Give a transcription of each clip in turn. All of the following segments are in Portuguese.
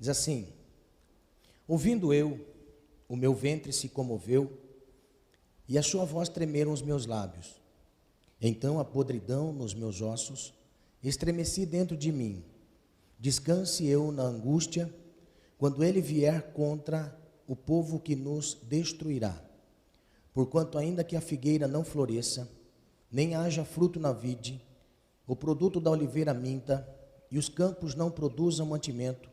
Diz assim: ouvindo eu, o meu ventre se comoveu, e a sua voz tremeram os meus lábios. Então a podridão nos meus ossos, estremeci dentro de mim. Descanse eu na angústia, quando ele vier contra o povo que nos destruirá. Porquanto ainda que a figueira não floresça, nem haja fruto na vide, o produto da oliveira minta, e os campos não produzam mantimento,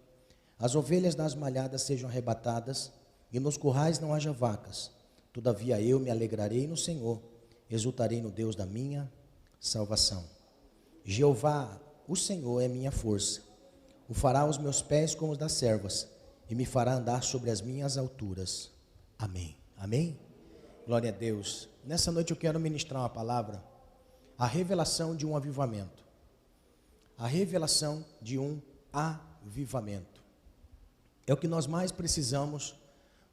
as ovelhas das malhadas sejam arrebatadas, e nos currais não haja vacas. Todavia eu me alegrarei no Senhor, exultarei no Deus da minha salvação. Jeová, o Senhor, é minha força. O fará os meus pés como os das servas, e me fará andar sobre as minhas alturas. Amém. Amém? Glória a Deus. Nessa noite eu quero ministrar uma palavra, a revelação de um avivamento. A revelação de um avivamento. É o que nós mais precisamos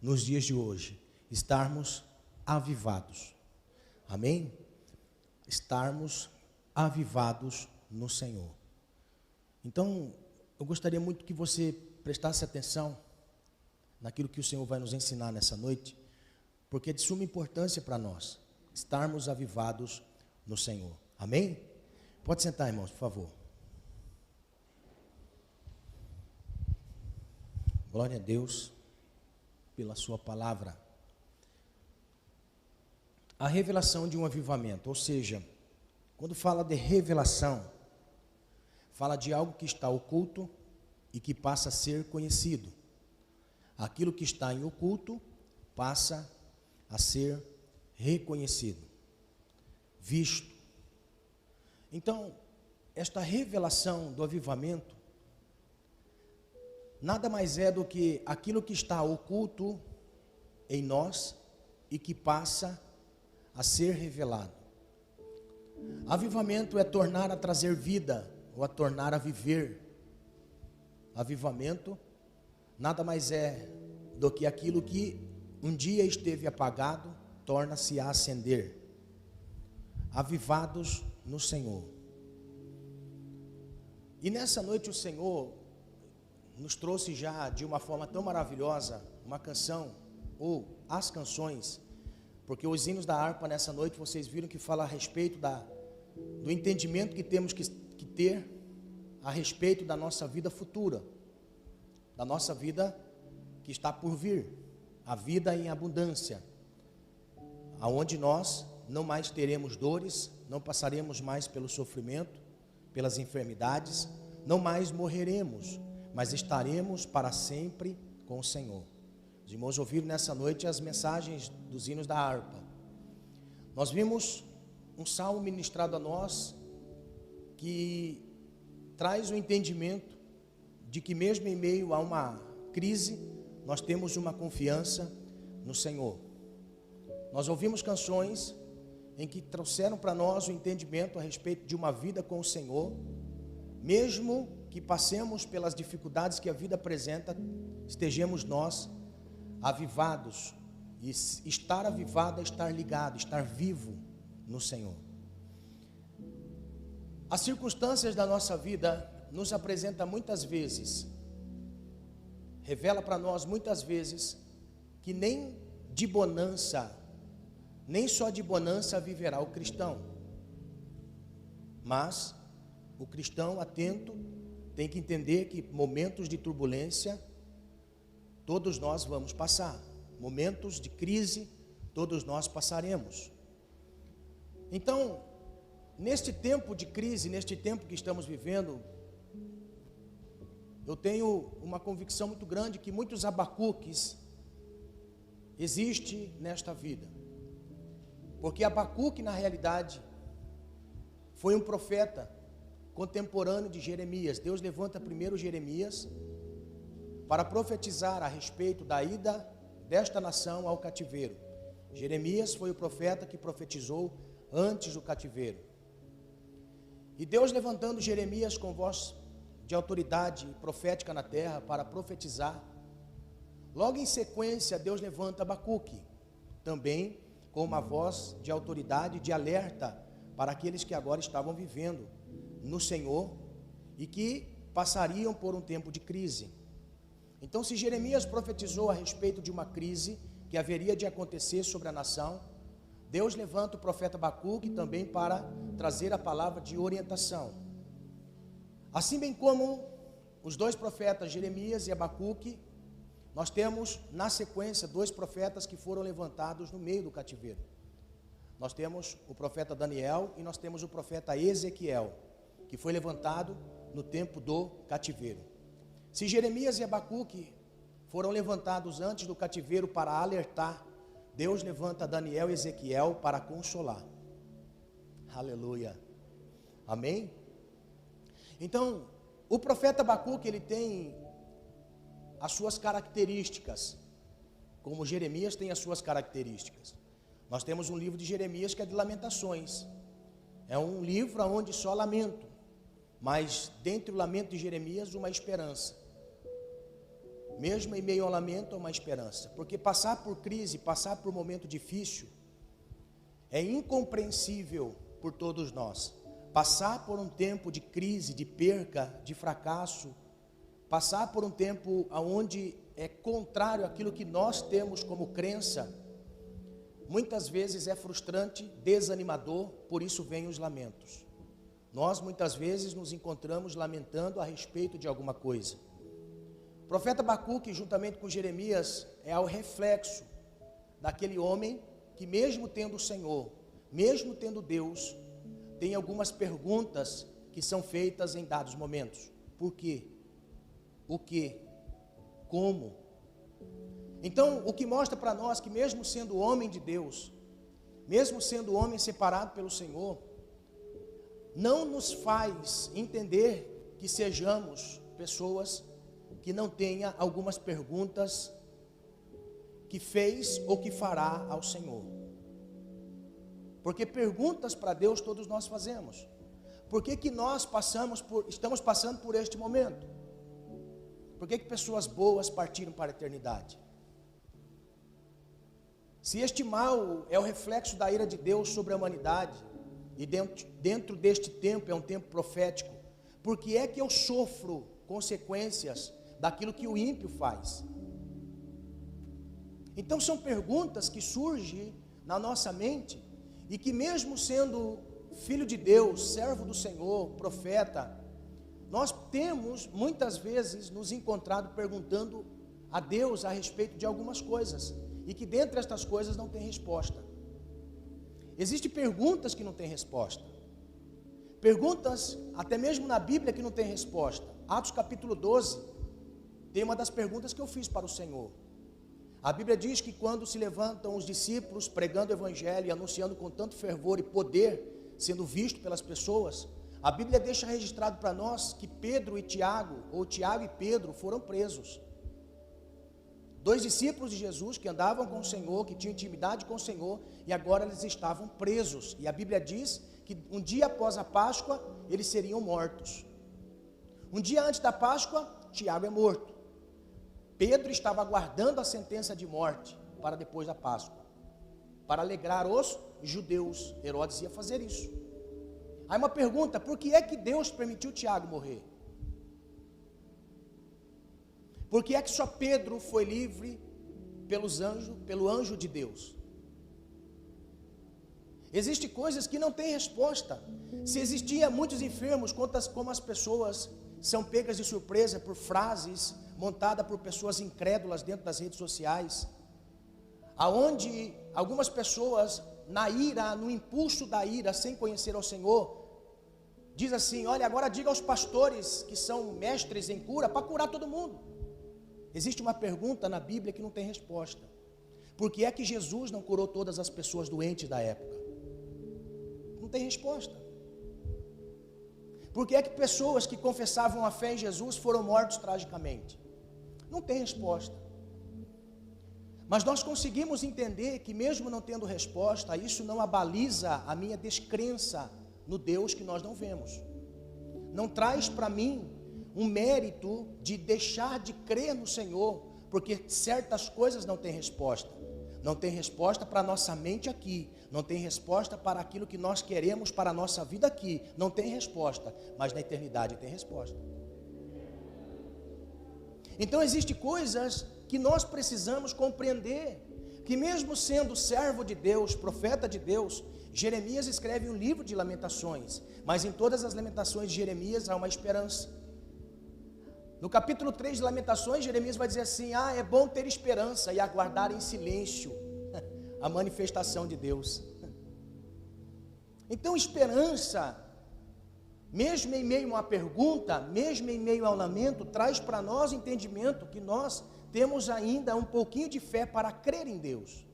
nos dias de hoje, estarmos avivados. Amém? Estarmos avivados no Senhor. Então, eu gostaria muito que você prestasse atenção naquilo que o Senhor vai nos ensinar nessa noite, porque é de suma importância para nós estarmos avivados no Senhor. Amém? Pode sentar, irmãos, por favor. Glória a Deus pela sua palavra. A revelação de um avivamento, ou seja, quando fala de revelação, fala de algo que está oculto e que passa a ser conhecido. Aquilo que está em oculto passa a ser reconhecido, visto. Então, esta revelação do avivamento nada mais é do que aquilo que está oculto em nós e que passa a ser revelado. Avivamento é tornar a trazer vida ou a tornar a viver. Avivamento nada mais é do que aquilo que um dia esteve apagado, torna-se a acender. Avivados no Senhor. E nessa noite o Senhor nos trouxe já de uma forma tão maravilhosa uma canção, ou as canções, porque os hinos da harpa nessa noite vocês viram que fala a respeito do entendimento que temos que ter a respeito da nossa vida futura, da nossa vida que está por vir, a vida em abundância, aonde nós não mais teremos dores, não passaremos mais pelo sofrimento, pelas enfermidades, não mais morreremos, mas estaremos para sempre com o Senhor. Os irmãos ouviram nessa noite as mensagens dos hinos da harpa. Nós vimos um salmo ministrado a nós que traz o entendimento de que mesmo em meio a uma crise, nós temos uma confiança no Senhor. Nós ouvimos canções em que trouxeram para nós o entendimento a respeito de uma vida com o Senhor, mesmo que passemos pelas dificuldades que a vida apresenta, estejamos nós avivados, e estar avivado é estar ligado, estar vivo no Senhor. As circunstâncias da nossa vida nos apresenta muitas vezes, revela para nós muitas vezes, que nem de bonança, nem só de bonança viverá o cristão, mas o cristão atento tem que entender que momentos de turbulência todos nós vamos passar, momentos de crise todos nós passaremos. Então, neste tempo de crise, neste tempo que estamos vivendo, eu tenho uma convicção muito grande que muitos Abacuques existem nesta vida, porque Abacuque na realidade foi um profeta contemporâneo de Jeremias. Deus levanta primeiro Jeremias para profetizar a respeito da ida desta nação ao cativeiro. Jeremias foi o profeta que profetizou antes do cativeiro. E Deus levantando Jeremias com voz de autoridade profética na terra para profetizar, logo em sequência Deus levanta Abacuque, também com uma voz de autoridade, de alerta para aqueles que agora estavam vivendo no Senhor e que passariam por um tempo de crise. Então, se Jeremias profetizou a respeito de uma crise que haveria de acontecer sobre a nação, Deus levanta o profeta Abacuque também para trazer a palavra de orientação. Assim bem como os dois profetas Jeremias e Abacuque, nós temos na sequência dois profetas que foram levantados no meio do cativeiro. Nós temos o profeta Daniel e nós temos o profeta Ezequiel, que foi levantado no tempo do cativeiro. Se Jeremias e Abacuque foram levantados antes do cativeiro para alertar, Deus levanta Daniel e Ezequiel para consolar. Aleluia. Amém? Então, o profeta Abacuque, ele tem as suas características, como Jeremias tem as suas características. Nós temos um livro de Jeremias que é de lamentações. É um livro onde só lamento, mas dentre o lamento de Jeremias, uma esperança. Mesmo em meio ao lamento, há uma esperança. Porque passar por crise, passar por momento difícil, é incompreensível por todos nós. Passar por um tempo de crise, de perca, de fracasso, passar por um tempo onde é contrário àquilo que nós temos como crença, muitas vezes é frustrante, desanimador, por isso vêm os lamentos. Nós muitas vezes nos encontramos lamentando a respeito de alguma coisa. O profeta Abacuque, juntamente com Jeremias, é o reflexo daquele homem que, mesmo tendo o Senhor, mesmo tendo Deus, tem algumas perguntas que são feitas em dados momentos. Por quê? O quê? Como? Então, o que mostra para nós que mesmo sendo homem de Deus, mesmo sendo homem separado pelo Senhor, não nos faz entender que sejamos pessoas que não tenha algumas perguntas que fez ou que fará ao Senhor. Porque perguntas para Deus todos nós fazemos. Por que nós estamos passando por este momento? Por que pessoas boas partiram para a eternidade? Se este mal é o reflexo da ira de Deus sobre a humanidade, e dentro deste tempo é um tempo profético, por que é que eu sofro consequências daquilo que o ímpio faz? Então são perguntas que surgem na nossa mente, e que mesmo sendo filho de Deus, servo do Senhor, profeta, nós temos muitas vezes nos encontrado perguntando a Deus a respeito de algumas coisas, e que dentre estas coisas não tem resposta. Existem perguntas que não têm resposta, perguntas até mesmo na Bíblia que não tem resposta. Atos capítulo 12, tem uma das perguntas que eu fiz para o Senhor. A Bíblia diz que quando se levantam os discípulos pregando o Evangelho e anunciando com tanto fervor e poder, sendo visto pelas pessoas, a Bíblia deixa registrado para nós que Pedro e Tiago, ou Tiago e Pedro, foram presos. Dois discípulos de Jesus que andavam com o Senhor, que tinham intimidade com o Senhor, e agora eles estavam presos. E a Bíblia diz que um dia após a Páscoa, eles seriam mortos. Um dia antes da Páscoa, Tiago é morto. Pedro estava aguardando a sentença de morte para depois da Páscoa, para alegrar os judeus. Herodes ia fazer isso. Aí uma pergunta: por que é que Deus permitiu Tiago morrer? Por que é que só Pedro foi livre pelo anjo de Deus? Existem coisas que não têm resposta. Se existiam muitos enfermos, como as pessoas são pegas de surpresa por frases montadas por pessoas incrédulas dentro das redes sociais, aonde algumas pessoas, na ira, no impulso da ira, sem conhecer ao Senhor, diz assim: olha, agora diga aos pastores que são mestres em cura, para curar todo mundo. Existe uma pergunta na Bíblia que não tem resposta: por que é que Jesus não curou todas as pessoas doentes da época? Não tem resposta. Por que é que pessoas que confessavam a fé em Jesus foram mortos tragicamente? Não tem resposta. Mas nós conseguimos entender que mesmo não tendo resposta, isso não abaliza a minha descrença no Deus que nós não vemos. Não traz para mim um mérito de deixar de crer no Senhor, porque certas coisas não têm resposta. Não tem resposta para a nossa mente aqui, não tem resposta para aquilo que nós queremos para a nossa vida aqui, não tem resposta, mas na eternidade tem resposta. Então existem coisas que nós precisamos compreender, que mesmo sendo servo de Deus, profeta de Deus, Jeremias escreve um livro de lamentações, mas em todas as lamentações de Jeremias há uma esperança. No capítulo 3 de Lamentações, Jeremias vai dizer assim: é bom ter esperança e aguardar em silêncio a manifestação de Deus. Então esperança, mesmo em meio a uma pergunta, mesmo em meio ao lamento, traz para nós o entendimento que nós temos ainda um pouquinho de fé para crer em Deus.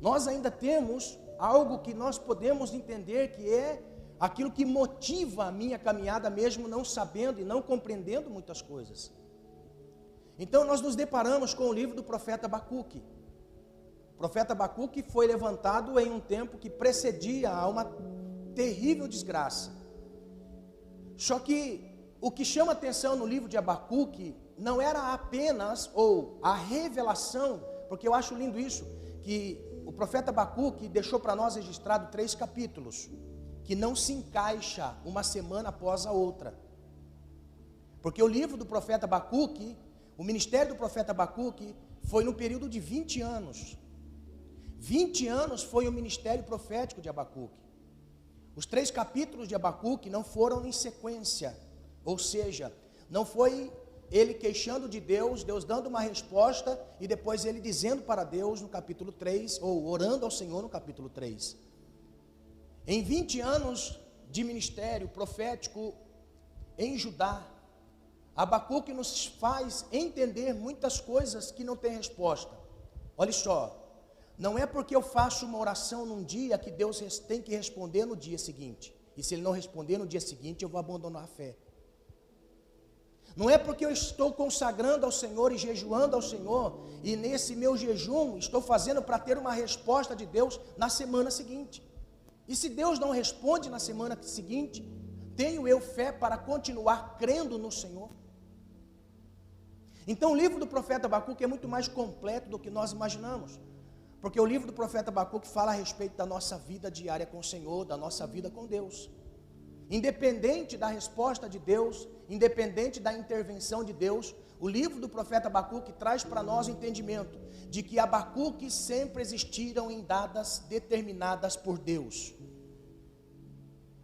Nós ainda temos algo que nós podemos entender que é aquilo que motiva a minha caminhada, mesmo não sabendo e não compreendendo muitas coisas. Então nós nos deparamos com o livro do profeta Abacuque. O profeta Abacuque foi levantado em um tempo que precedia a uma terrível desgraça. Só que o que chama atenção no livro de Abacuque não era apenas a revelação, porque eu acho lindo isso, que o profeta Abacuque deixou para nós registrado 3 capítulos, que não se encaixa uma semana após a outra. Porque o livro do profeta Abacuque, o ministério do profeta Abacuque, foi no período de 20 anos. 20 anos foi o ministério profético de Abacuque. Os 3 capítulos de Abacuque não foram em sequência, ou seja, não foi ele queixando de Deus, Deus dando uma resposta, e depois ele dizendo para Deus no capítulo 3, ou orando ao Senhor no capítulo 3. Em 20 anos de ministério profético em Judá, Abacuque nos faz entender muitas coisas que não têm resposta. Olha só, não é porque eu faço uma oração num dia que Deus tem que responder no dia seguinte. E se Ele não responder no dia seguinte, eu vou abandonar a fé. Não é porque eu estou consagrando ao Senhor e jejuando ao Senhor, e nesse meu jejum estou fazendo para ter uma resposta de Deus na semana seguinte. E se Deus não responde na semana seguinte, tenho eu fé para continuar crendo no Senhor? Então o livro do profeta Abacuque é muito mais completo do que nós imaginamos. Porque o livro do profeta Abacuque fala a respeito da nossa vida diária com o Senhor, da nossa vida com Deus. Independente da resposta de Deus, independente da intervenção de Deus, o livro do profeta Abacuque traz para nós o entendimento de que Abacuque sempre existiram em datas determinadas por Deus.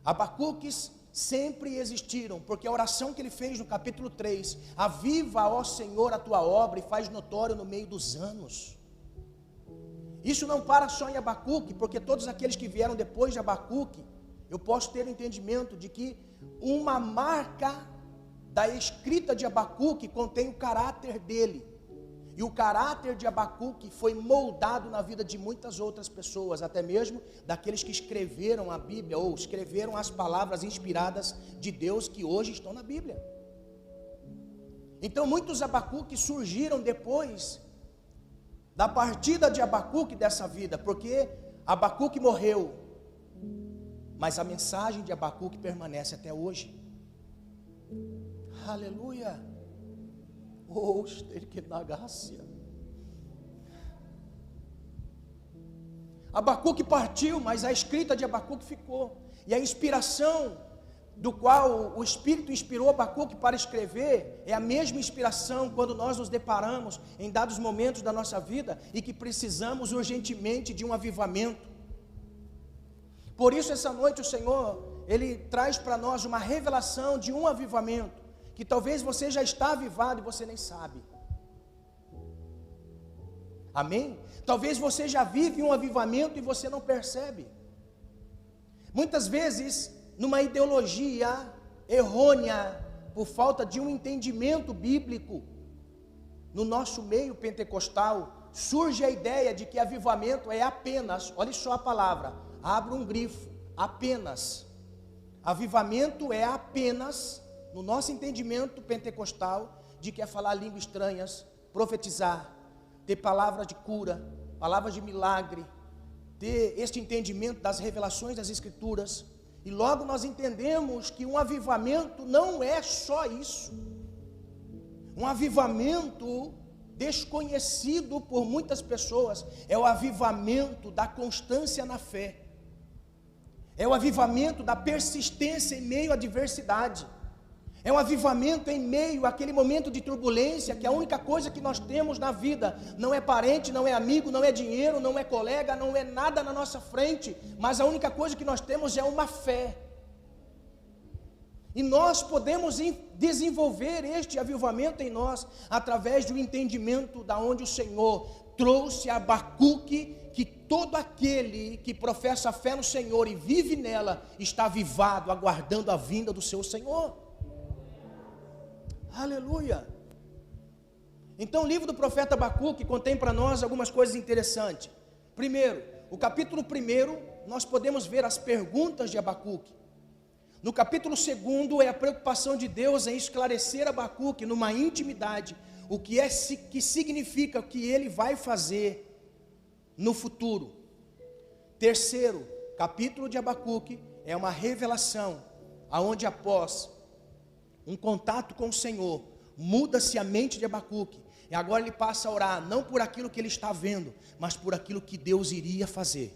Abacuques sempre existiram, porque a oração que ele fez no capítulo 3, aviva, ó Senhor, a tua obra e faz notório no meio dos anos. Isso não para só em Abacuque, porque todos aqueles que vieram depois de Abacuque, eu posso ter o entendimento de que uma marca da escrita de Abacuque contém o caráter dele. E o caráter de Abacuque foi moldado na vida de muitas outras pessoas, até mesmo daqueles que escreveram a Bíblia, ou escreveram as palavras inspiradas de Deus que hoje estão na Bíblia. Então muitos Abacuques surgiram depois da partida de Abacuque dessa vida, porque Abacuque morreu, mas a mensagem de Abacuque permanece até hoje. Aleluia. Abacuque partiu, mas a escrita de Abacuque ficou. E a inspiração do qual o Espírito inspirou Abacuque para escrever é a mesma inspiração quando nós nos deparamos em dados momentos da nossa vida e que precisamos urgentemente de um avivamento. Por isso essa noite o Senhor, Ele traz para nós uma revelação de um avivamento, que talvez você já está avivado e você nem sabe. Amém? Talvez você já vive um avivamento e você não percebe. Muitas vezes, numa ideologia errônea, por falta de um entendimento bíblico, no nosso meio pentecostal, surge a ideia de que avivamento é apenas, olha só a palavra, abra um grifo, apenas. Avivamento é apenas, no nosso entendimento pentecostal, de que é falar línguas estranhas, profetizar, ter palavras de cura, palavras de milagre, ter este entendimento das revelações das Escrituras. E logo nós entendemos que um avivamento não é só isso. Um avivamento desconhecido por muitas pessoas é o avivamento da constância na fé. É o avivamento da persistência em meio à adversidade. É um avivamento em meio àquele momento de turbulência, que a única coisa que nós temos na vida não é parente, não é amigo, não é dinheiro, não é colega, não é nada na nossa frente, mas a única coisa que nós temos é uma fé. E nós podemos desenvolver este avivamento em nós através do entendimento da onde o Senhor trouxe a Abacuque, que todo aquele que professa a fé no Senhor e vive nela está avivado, aguardando a vinda do seu Senhor. Aleluia. Então o livro do profeta Abacuque contém para nós algumas coisas interessantes. Primeiro, o capítulo 1, nós podemos ver as perguntas de Abacuque. No capítulo 2 é a preocupação de Deus em esclarecer Abacuque numa intimidade, o que significa o que ele vai fazer no futuro. Terceiro, capítulo de Abacuque é uma revelação, aonde após um contato com o Senhor, muda-se a mente de Abacuque, e agora ele passa a orar, não por aquilo que ele está vendo, mas por aquilo que Deus iria fazer.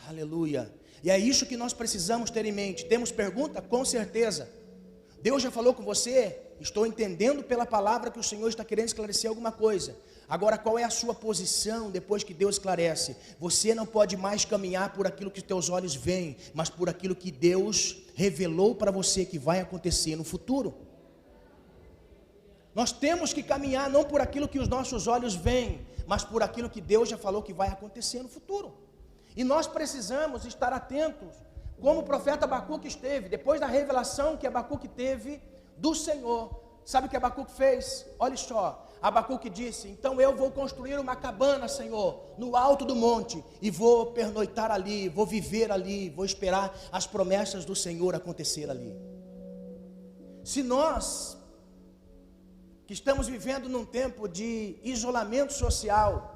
Aleluia. E é isso que nós precisamos ter em mente. Temos pergunta? Com certeza. Deus já falou com você? Estou entendendo pela palavra que o Senhor está querendo esclarecer alguma coisa. Agora, qual é a sua posição depois que Deus esclarece? Você não pode mais caminhar por aquilo que os teus olhos veem, mas por aquilo que Deus revelou para você que vai acontecer no futuro. Nós temos que caminhar não por aquilo que os nossos olhos veem, mas por aquilo que Deus já falou que vai acontecer no futuro. E nós precisamos estar atentos, como o profeta Abacuque esteve, depois da revelação que Abacuque teve do Senhor. Sabe o que Abacuque fez? Olha só, Abacuque disse: então eu vou construir uma cabana, Senhor, no alto do monte, e vou pernoitar ali, vou viver ali, vou esperar as promessas do Senhor acontecer ali. Se nós, que estamos vivendo num tempo de isolamento social,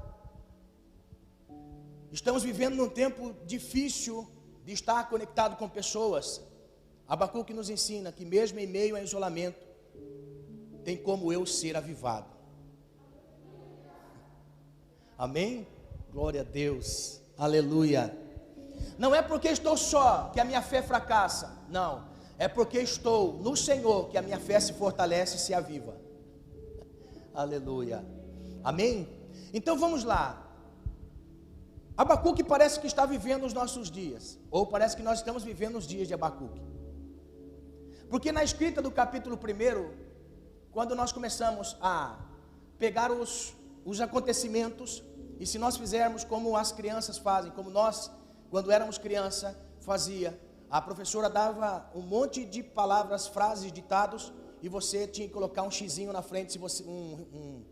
estamos vivendo num tempo difícil de estar conectado com pessoas, Abacuque nos ensina que mesmo em meio a isolamento, tem como eu ser avivado. Amém? Glória a Deus, aleluia. Não é porque estou só que a minha fé fracassa, não, é porque estou no Senhor que a minha fé se fortalece e se aviva. Aleluia, amém? Então vamos lá. Abacuque parece que está vivendo os nossos dias, ou parece que nós estamos vivendo os dias de Abacuque, porque na escrita do capítulo 1, quando nós começamos a pegar os acontecimentos, e se nós fizermos como as crianças fazem, como nós, quando éramos criança, fazia, a professora dava um monte de palavras, frases, ditados, e você tinha que colocar um xizinho na frente, se você, um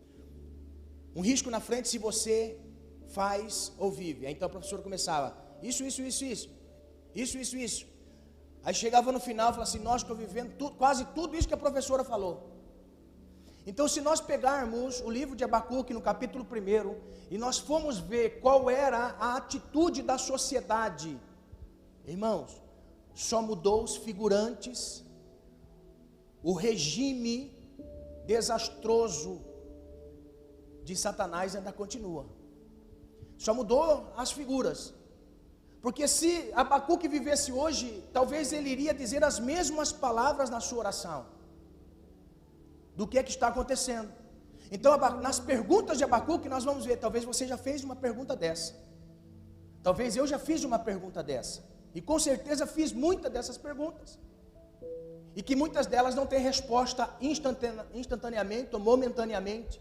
risco na frente, se você faz ou vive. Aí então a professora começava, isso. Aí chegava no final e falava assim, nós estou vivendo quase tudo isso que a professora falou. Então, se nós pegarmos o livro de Abacuque no capítulo 1, e nós formos ver qual era a atitude da sociedade, irmãos, só mudou os figurantes, o regime desastroso de Satanás ainda continua, só mudou as figuras, porque se Abacuque vivesse hoje, talvez ele iria dizer as mesmas palavras na sua oração, do que é que está acontecendo. Então, nas perguntas de Abacuque, nós vamos ver, talvez você já fez uma pergunta dessa, talvez eu já fiz uma pergunta dessa, e com certeza fiz muitas dessas perguntas, e que muitas delas não têm resposta instantaneamente ou momentaneamente,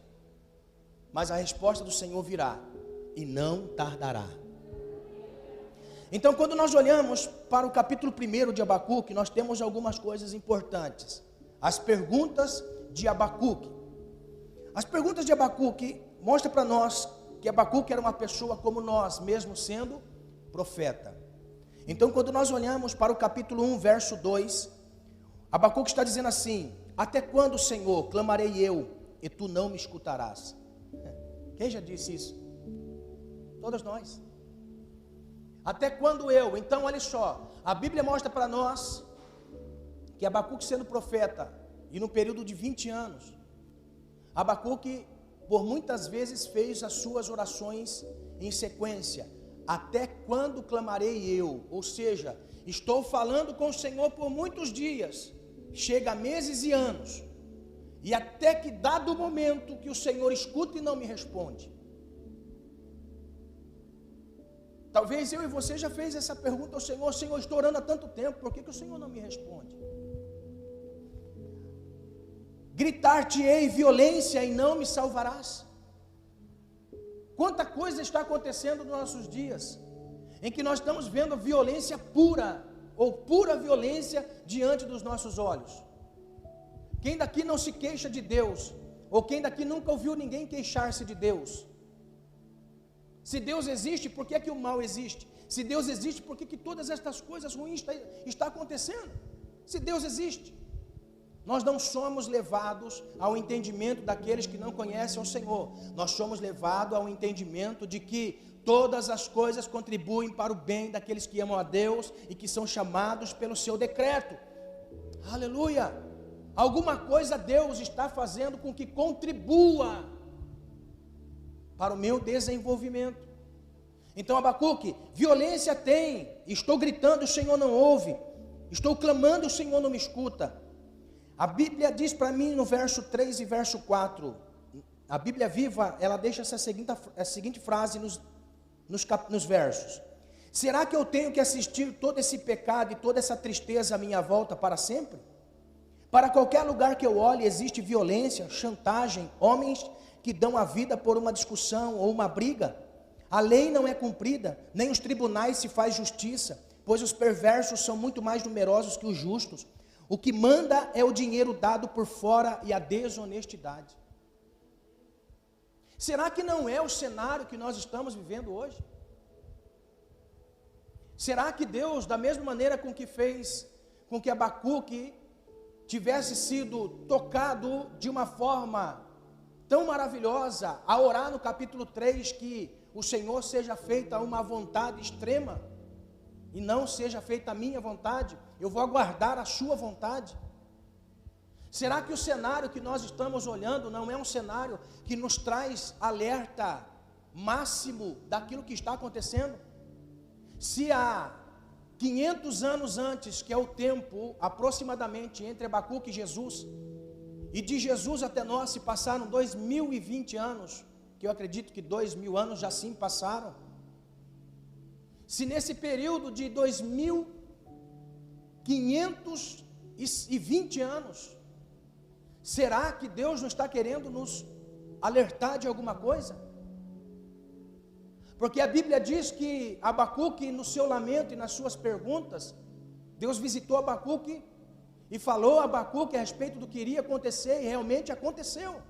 mas a resposta do Senhor virá, e não tardará. Então, quando nós olhamos para o capítulo 1 de Abacuque, nós temos algumas coisas importantes. As perguntas de Abacuque. As perguntas de Abacuque mostram para nós que Abacuque era uma pessoa como nós, mesmo sendo profeta. Então, quando nós olhamos para o capítulo 1, verso 2, Abacuque está dizendo assim: até quando, Senhor, clamarei eu, e tu não me escutarás? Quem já disse isso? Todos nós. Até quando eu? Então, olha só, a Bíblia mostra para nós que Abacuque, sendo profeta, e no período de 20 anos, Abacuque por muitas vezes fez as suas orações em sequência. Até quando clamarei eu? Ou seja, estou falando com o Senhor por muitos dias, chega a meses e anos, e até que dado o momento que o Senhor escuta e não me responde. Talvez eu e você já fez essa pergunta ao Senhor: Senhor, estou orando há tanto tempo, por que o Senhor não me responde? Gritar-te-ei violência e não me salvarás. Quanta coisa está acontecendo nos nossos dias, em que nós estamos vendo violência pura, ou pura violência diante dos nossos olhos. Quem daqui não se queixa de Deus? Ou quem daqui nunca ouviu ninguém queixar-se de Deus? Se Deus existe, por que o mal existe? Se Deus existe, por que todas estas coisas ruins estão acontecendo? Se Deus existe, nós não somos levados ao entendimento daqueles que não conhecem o Senhor. Nós somos levados ao entendimento de que todas as coisas contribuem para o bem daqueles que amam a Deus e que são chamados pelo seu decreto. Aleluia! Alguma coisa Deus está fazendo com que contribua para o meu desenvolvimento. Então, Abacuque, violência tem, estou gritando, o Senhor não ouve, estou clamando, o Senhor não me escuta. A Bíblia diz para mim no verso 3 e verso 4, a Bíblia Viva, ela deixa essa seguinte frase nos versos: será que eu tenho que assistir todo esse pecado e toda essa tristeza à minha volta para sempre? Para qualquer lugar que eu olhe existe violência, chantagem, homens que dão a vida por uma discussão ou uma briga. A lei não é cumprida, nem os tribunais se faz justiça, pois os perversos são muito mais numerosos que os justos. O que manda é o dinheiro dado por fora e a desonestidade. Será que não é o cenário que nós estamos vivendo hoje? Será que Deus, da mesma maneira com que fez com que Abacuque tivesse sido tocado de uma forma tão maravilhosa, a orar no capítulo 3, que o Senhor seja feita uma vontade extrema, e não seja feita a minha vontade, eu vou aguardar a sua vontade? Será que o cenário que nós estamos olhando não é um cenário que nos traz alerta máximo daquilo que está acontecendo? Se há 500 anos antes, que é o tempo aproximadamente entre Abacuque e Jesus, e de Jesus até nós se passaram 2020 anos, que eu acredito que 2000 anos já sim passaram. Se nesse período de 2520 anos, será que Deus não está querendo nos alertar de alguma coisa? Porque a Bíblia diz que Abacuque, no seu lamento e nas suas perguntas, Deus visitou Abacuque e falou a Abacuque a respeito do que iria acontecer, e realmente aconteceu.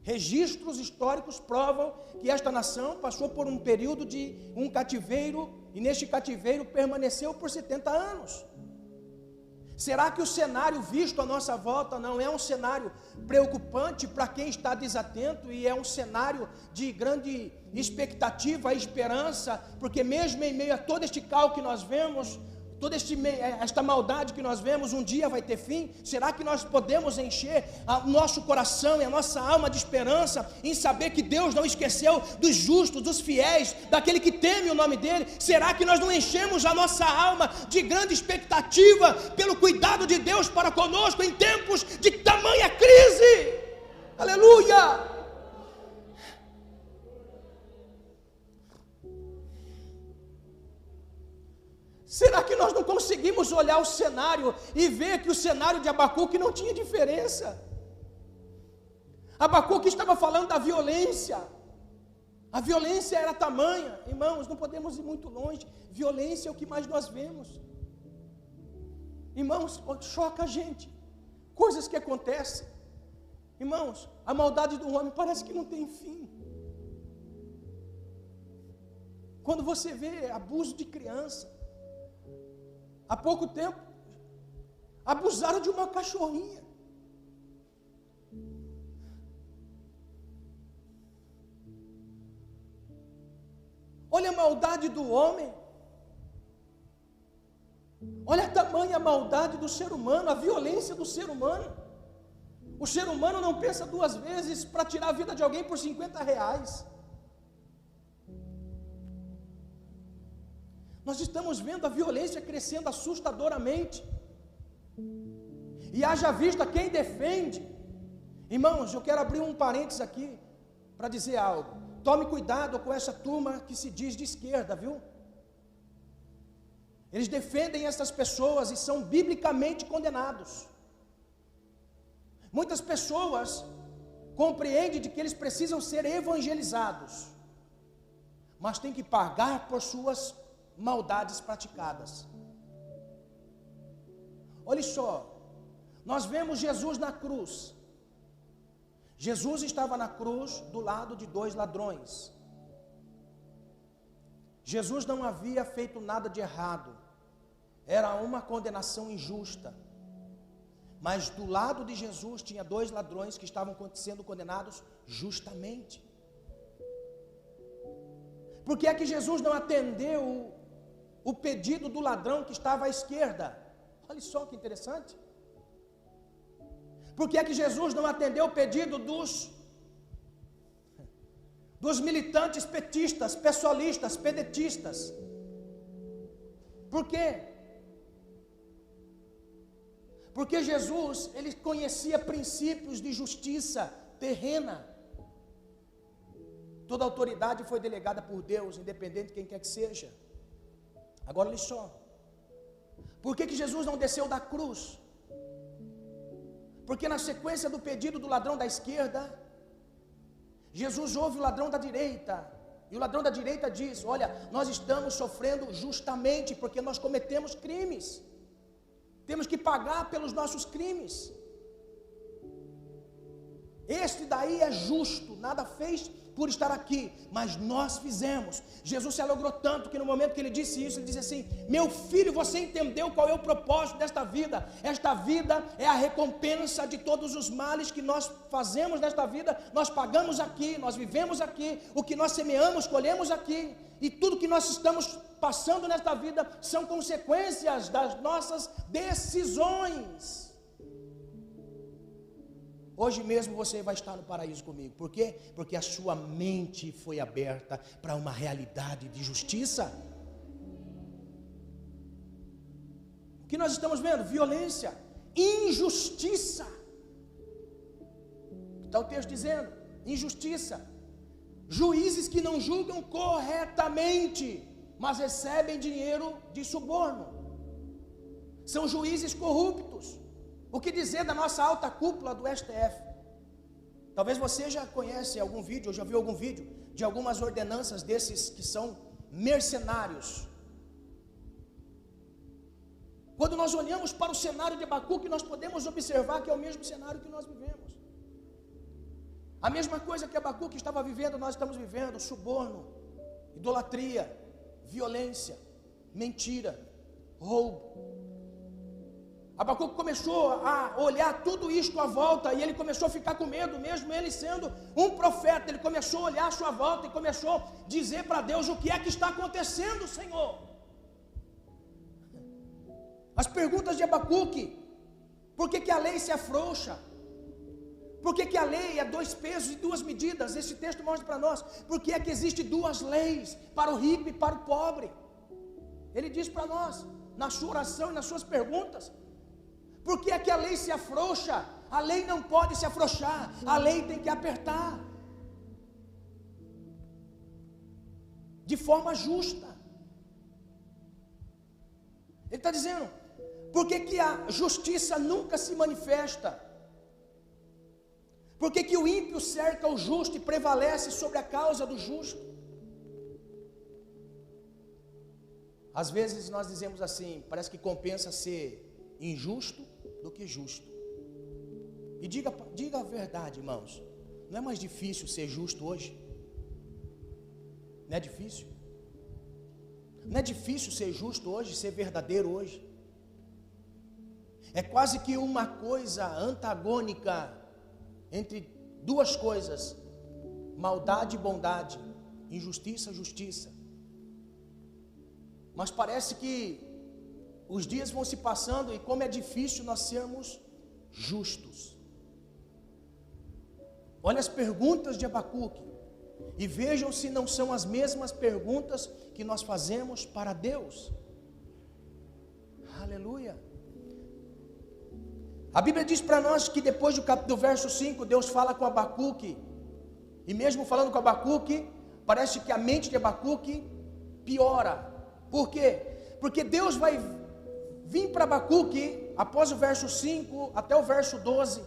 Registros históricos provam que esta nação passou por um período de um cativeiro, e neste cativeiro permaneceu por 70 anos. Será que o cenário visto à nossa volta não é um cenário preocupante para quem está desatento, e é um cenário de grande expectativa e esperança, porque mesmo em meio a todo este caos que nós vemos, toda esta maldade que nós vemos, um dia vai ter fim? Será que nós podemos encher o nosso coração e a nossa alma de esperança em saber que Deus não esqueceu dos justos, dos fiéis, daquele que teme o nome dEle? Será que nós não enchemos a nossa alma de grande expectativa pelo cuidado de Deus para conosco em tempos de tamanha crise? Aleluia! Será que nós não conseguimos olhar o cenário e ver que o cenário de Abacuque não tinha diferença? Abacuque estava falando da violência. A violência era tamanha. Irmãos, não podemos ir muito longe. Violência é o que mais nós vemos. Irmãos, choca a gente. Coisas que acontecem. Irmãos, a maldade do homem parece que não tem fim. Quando você vê abuso de criança, há pouco tempo, abusaram de uma cachorrinha. Olha a maldade do homem. Olha a tamanha maldade do ser humano, a violência do ser humano. O ser humano não pensa duas vezes para tirar a vida de alguém por R$50. Nós estamos vendo a violência crescendo assustadoramente. E haja vista quem defende. Irmãos, eu quero abrir um parênteses aqui para dizer algo. Tome cuidado com essa turma que se diz de esquerda, viu? Eles defendem essas pessoas e são biblicamente condenados. Muitas pessoas compreendem de que eles precisam ser evangelizados, mas tem que pagar por suas maldades praticadas. Olha só, nós vemos Jesus na cruz. Jesus estava na cruz do lado de dois ladrões. Jesus não havia feito nada de errado, era uma condenação injusta. Mas do lado de Jesus tinha dois ladrões que estavam sendo condenados justamente. Por que é que Jesus não atendeu o pedido do ladrão que estava à esquerda? Olha só que interessante. Por que é que Jesus não atendeu o pedido dos militantes petistas, pessoalistas, pedetistas? Por quê? Porque Jesus, ele conhecia princípios de justiça terrena. Toda autoridade foi delegada por Deus, independente de quem quer que seja. Agora olha só. Por que Jesus não desceu da cruz? Porque na sequência do pedido do ladrão da esquerda, Jesus ouve o ladrão da direita. E o ladrão da direita diz: olha, nós estamos sofrendo justamente porque nós cometemos crimes. Temos que pagar pelos nossos crimes. Este daí é justo, nada fez por estar aqui, mas nós fizemos. Jesus se alegrou tanto que no momento que ele disse isso, ele disse assim: meu filho, você entendeu qual é o propósito desta vida? Esta vida é a recompensa de todos os males que nós fazemos nesta vida. Nós pagamos aqui, nós vivemos aqui, o que nós semeamos, colhemos aqui. E tudo que nós estamos passando nesta vida são consequências das nossas decisões. Hoje mesmo você vai estar no paraíso comigo. Por quê? Porque a sua mente foi aberta para uma realidade de justiça. O que nós estamos vendo? Violência, injustiça. Está o texto dizendo, injustiça. Juízes que não julgam corretamente, mas recebem dinheiro de suborno. São juízes corruptos. O que dizer da nossa alta cúpula do STF? Talvez você já conhece algum vídeo, ou já viu algum vídeo de algumas ordenanças desses que são mercenários. Quando nós olhamos para o cenário de Abacuque, nós podemos observar que é o mesmo cenário que nós vivemos. A mesma coisa que Abacuque estava vivendo, nós estamos vivendo: suborno, idolatria, violência, mentira, roubo. Abacuque começou a olhar tudo isto à volta, e ele começou a ficar com medo, mesmo ele sendo um profeta. Ele começou a olhar à sua volta e começou a dizer para Deus: o que é que está acontecendo, Senhor? As perguntas de Abacuque: por que a lei se afrouxa? Por que a lei é 2 pesos e 2 medidas? Esse texto mostra para nós. Por que é que existe 2 leis, para o rico e para o pobre? Ele diz para nós, na sua oração e nas suas perguntas. Por que é que a lei se afrouxa? A lei não pode se afrouxar, a lei tem que apertar, de forma justa. Ele está dizendo: por que a justiça nunca se manifesta? Por que o ímpio cerca o justo e prevalece sobre a causa do justo? Às vezes nós dizemos assim: parece que compensa ser injusto do que justo. E diga a verdade, irmãos, não é mais difícil ser justo hoje? Não é difícil? Não é difícil ser justo hoje, ser verdadeiro hoje? É quase que uma coisa antagônica entre 2 coisas: maldade e bondade, injustiça e justiça. Mas parece que os dias vão se passando e como é difícil nós sermos justos. Olha as perguntas de Abacuque e vejam se não são as mesmas perguntas que nós fazemos para Deus. Aleluia. A Bíblia diz para nós que depois do verso 5, Deus fala com Abacuque, e mesmo falando com Abacuque, parece que a mente de Abacuque piora. Por quê? Porque Deus vai vir para Abacuque, após o verso 5 até o verso 12,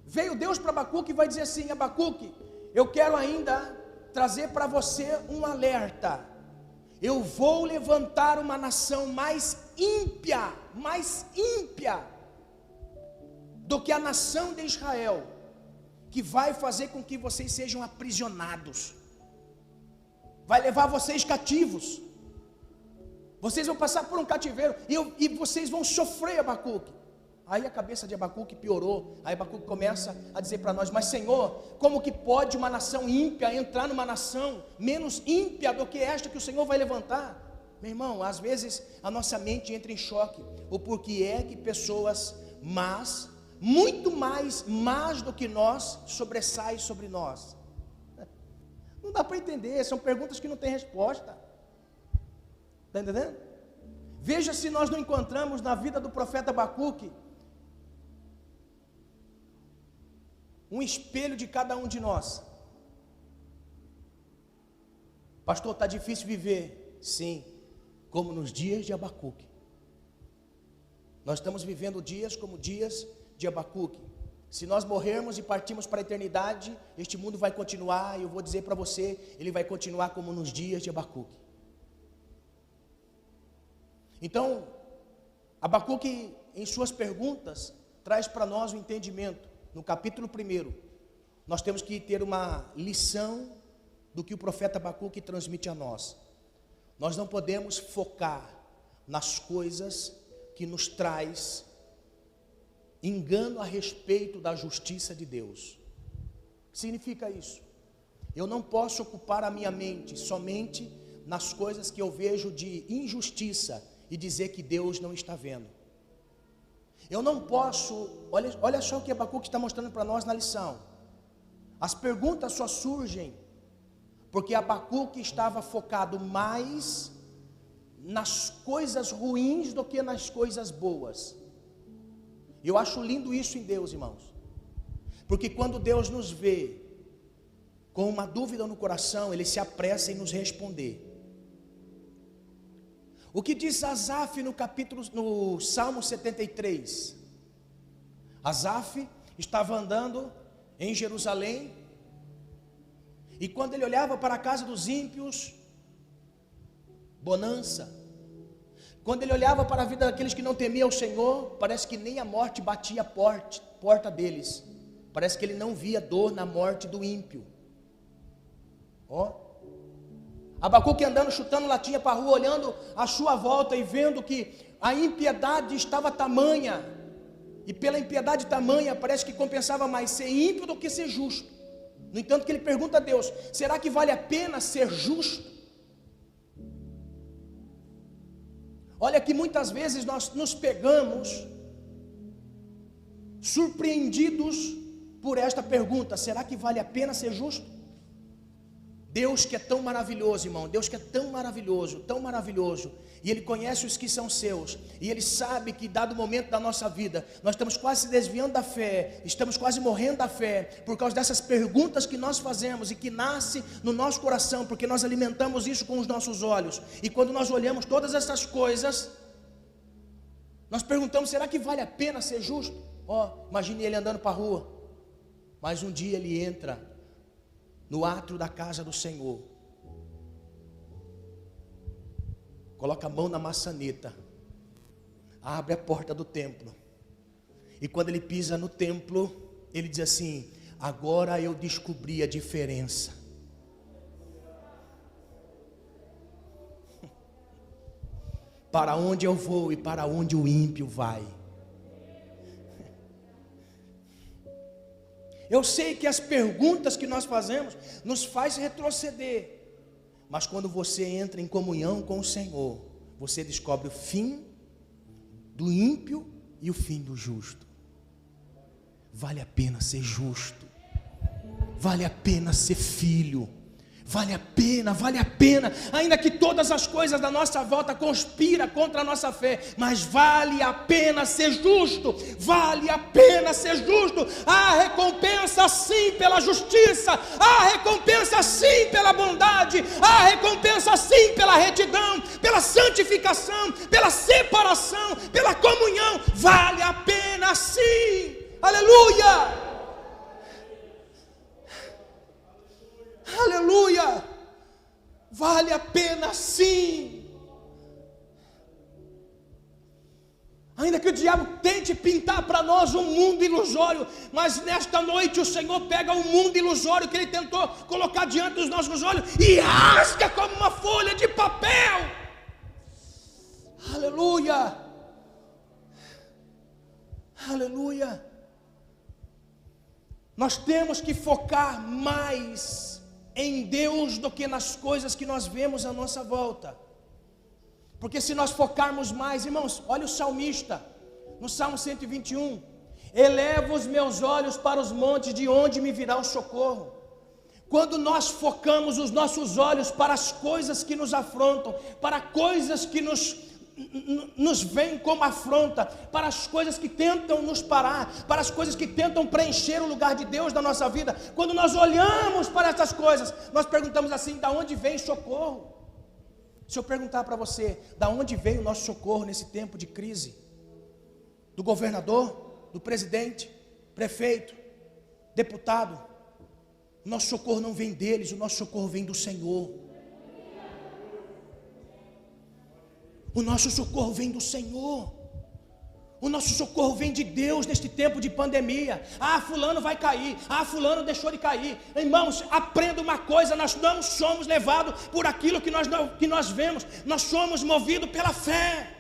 veio Deus para Abacuque e vai dizer assim: Abacuque, eu quero ainda trazer para você um alerta. Eu vou levantar uma nação mais ímpia do que a nação de Israel, que vai fazer com que vocês sejam aprisionados, vai levar vocês cativos, vocês vão passar por um cativeiro, e vocês vão sofrer, Abacuque. Aí a cabeça de Abacuque piorou. Aí Abacuque começa a dizer para nós: mas Senhor, como que pode uma nação ímpia entrar numa nação menos ímpia do que esta que o Senhor vai levantar? Meu irmão, às vezes a nossa mente entra em choque. O porquê é que pessoas más, muito mais más do que nós, sobressaem sobre nós? Não dá para entender, são perguntas que não têm resposta. Está entendendo? Veja se nós não encontramos na vida do profeta Abacuque um espelho de cada um de nós. Pastor, está difícil viver. Sim, como nos dias de Abacuque. Nós estamos vivendo dias como dias de Abacuque. Se nós morrermos e partirmos para a eternidade, este mundo vai continuar, e eu vou dizer para você, ele vai continuar como nos dias de Abacuque. Então, Abacuque, em suas perguntas, traz para nós o entendimento. No capítulo 1, nós temos que ter uma lição do que o profeta Abacuque transmite a nós. Nós não podemos focar nas coisas que nos traz engano a respeito da justiça de Deus. O que significa isso? Eu não posso ocupar a minha mente somente nas coisas que eu vejo de injustiça e dizer que Deus não está vendo. Eu não posso, olha só o que Abacuque está mostrando para nós na lição. As perguntas só surgem porque Abacuque estava focado mais nas coisas ruins do que nas coisas boas. Eu acho lindo isso em Deus, irmãos, porque quando Deus nos vê com uma dúvida no coração, Ele se apressa em nos responder. O que diz Asaf no Salmo 73? Asaf estava andando em Jerusalém, e quando ele olhava para a casa dos ímpios, bonança. Quando ele olhava para a vida daqueles que não temiam o Senhor, parece que nem a morte batia a porta deles. Parece que ele não via dor na morte do ímpio. Abacuque andando, chutando latinha para a rua, olhando à sua volta e vendo que a impiedade estava tamanha, e pela impiedade tamanha, parece que compensava mais ser ímpio do que ser justo. No entanto, que ele pergunta a Deus: será que vale a pena ser justo? Olha que muitas vezes nós nos pegamos surpreendidos por esta pergunta: será que vale a pena ser justo? Deus que é tão maravilhoso, irmão, Deus que é tão maravilhoso, e Ele conhece os que são seus, e Ele sabe que dado momento da nossa vida, nós estamos quase se desviando da fé, estamos quase morrendo da fé, por causa dessas perguntas que nós fazemos, e que nasce no nosso coração, porque nós alimentamos isso com os nossos olhos, e quando nós olhamos todas essas coisas, nós perguntamos: será que vale a pena ser justo? Imagine ele andando para a rua, mas um dia ele entra no átrio da casa do Senhor, coloca a mão na maçaneta, abre a porta do templo, e quando ele pisa no templo, ele diz assim: agora eu descobri a diferença. Para onde eu vou e para onde o ímpio vai. Eu sei que as perguntas que nós fazemos nos faz retroceder, mas quando você entra em comunhão com o Senhor, você descobre o fim do ímpio e o fim do justo. Vale a pena ser justo, vale a pena ser filho, Vale a pena, ainda que todas as coisas da nossa volta conspiram contra a nossa fé, mas vale a pena ser justo, vale a pena ser justo. Há recompensa sim pela justiça, há recompensa sim pela bondade, há recompensa sim pela retidão, pela santificação, pela separação, pela comunhão, vale a pena sim, aleluia. Aleluia, vale a pena sim. Ainda que o diabo tente pintar para nós um mundo ilusório, mas nesta noite o Senhor pega o mundo ilusório que Ele tentou colocar diante dos nossos olhos e rasga como uma folha de papel. Aleluia, aleluia. Nós temos que focar mais em Deus do que nas coisas que nós vemos à nossa volta. Porque se nós focarmos mais, irmãos, olha o salmista, no Salmo 121, elevo os meus olhos para os montes, de onde me virá o socorro. Quando nós focamos os nossos olhos para as coisas que nos afrontam, para coisas que nos vêm como afronta, para as coisas que tentam nos parar, para as coisas que tentam preencher o lugar de Deus na nossa vida, quando nós olhamos para essas coisas, nós perguntamos assim: da onde vem socorro? Se eu perguntar para você, da onde vem o nosso socorro nesse tempo de crise? Do governador, do presidente, prefeito, deputado? O nosso socorro não vem deles, o nosso socorro vem do Senhor. O nosso socorro vem do Senhor. O nosso socorro vem de Deus neste tempo de pandemia. Ah, fulano vai cair. Ah, fulano deixou de cair. Irmãos, aprenda uma coisa: nós não somos levados por aquilo que nós vemos. Nós somos movidos pela fé.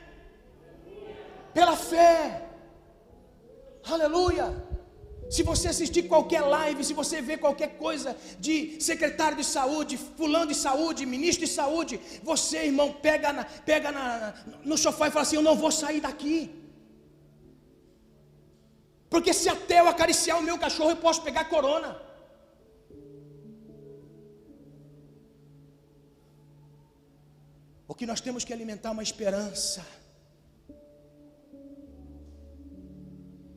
Pela fé. Aleluia. Se você assistir qualquer live, se você ver qualquer coisa de secretário de saúde, fulano de saúde, ministro de saúde, você, irmão, pega no sofá e fala assim: eu não vou sair daqui. Porque se até eu acariciar o meu cachorro, eu posso pegar corona. O que nós temos que alimentar é uma esperança.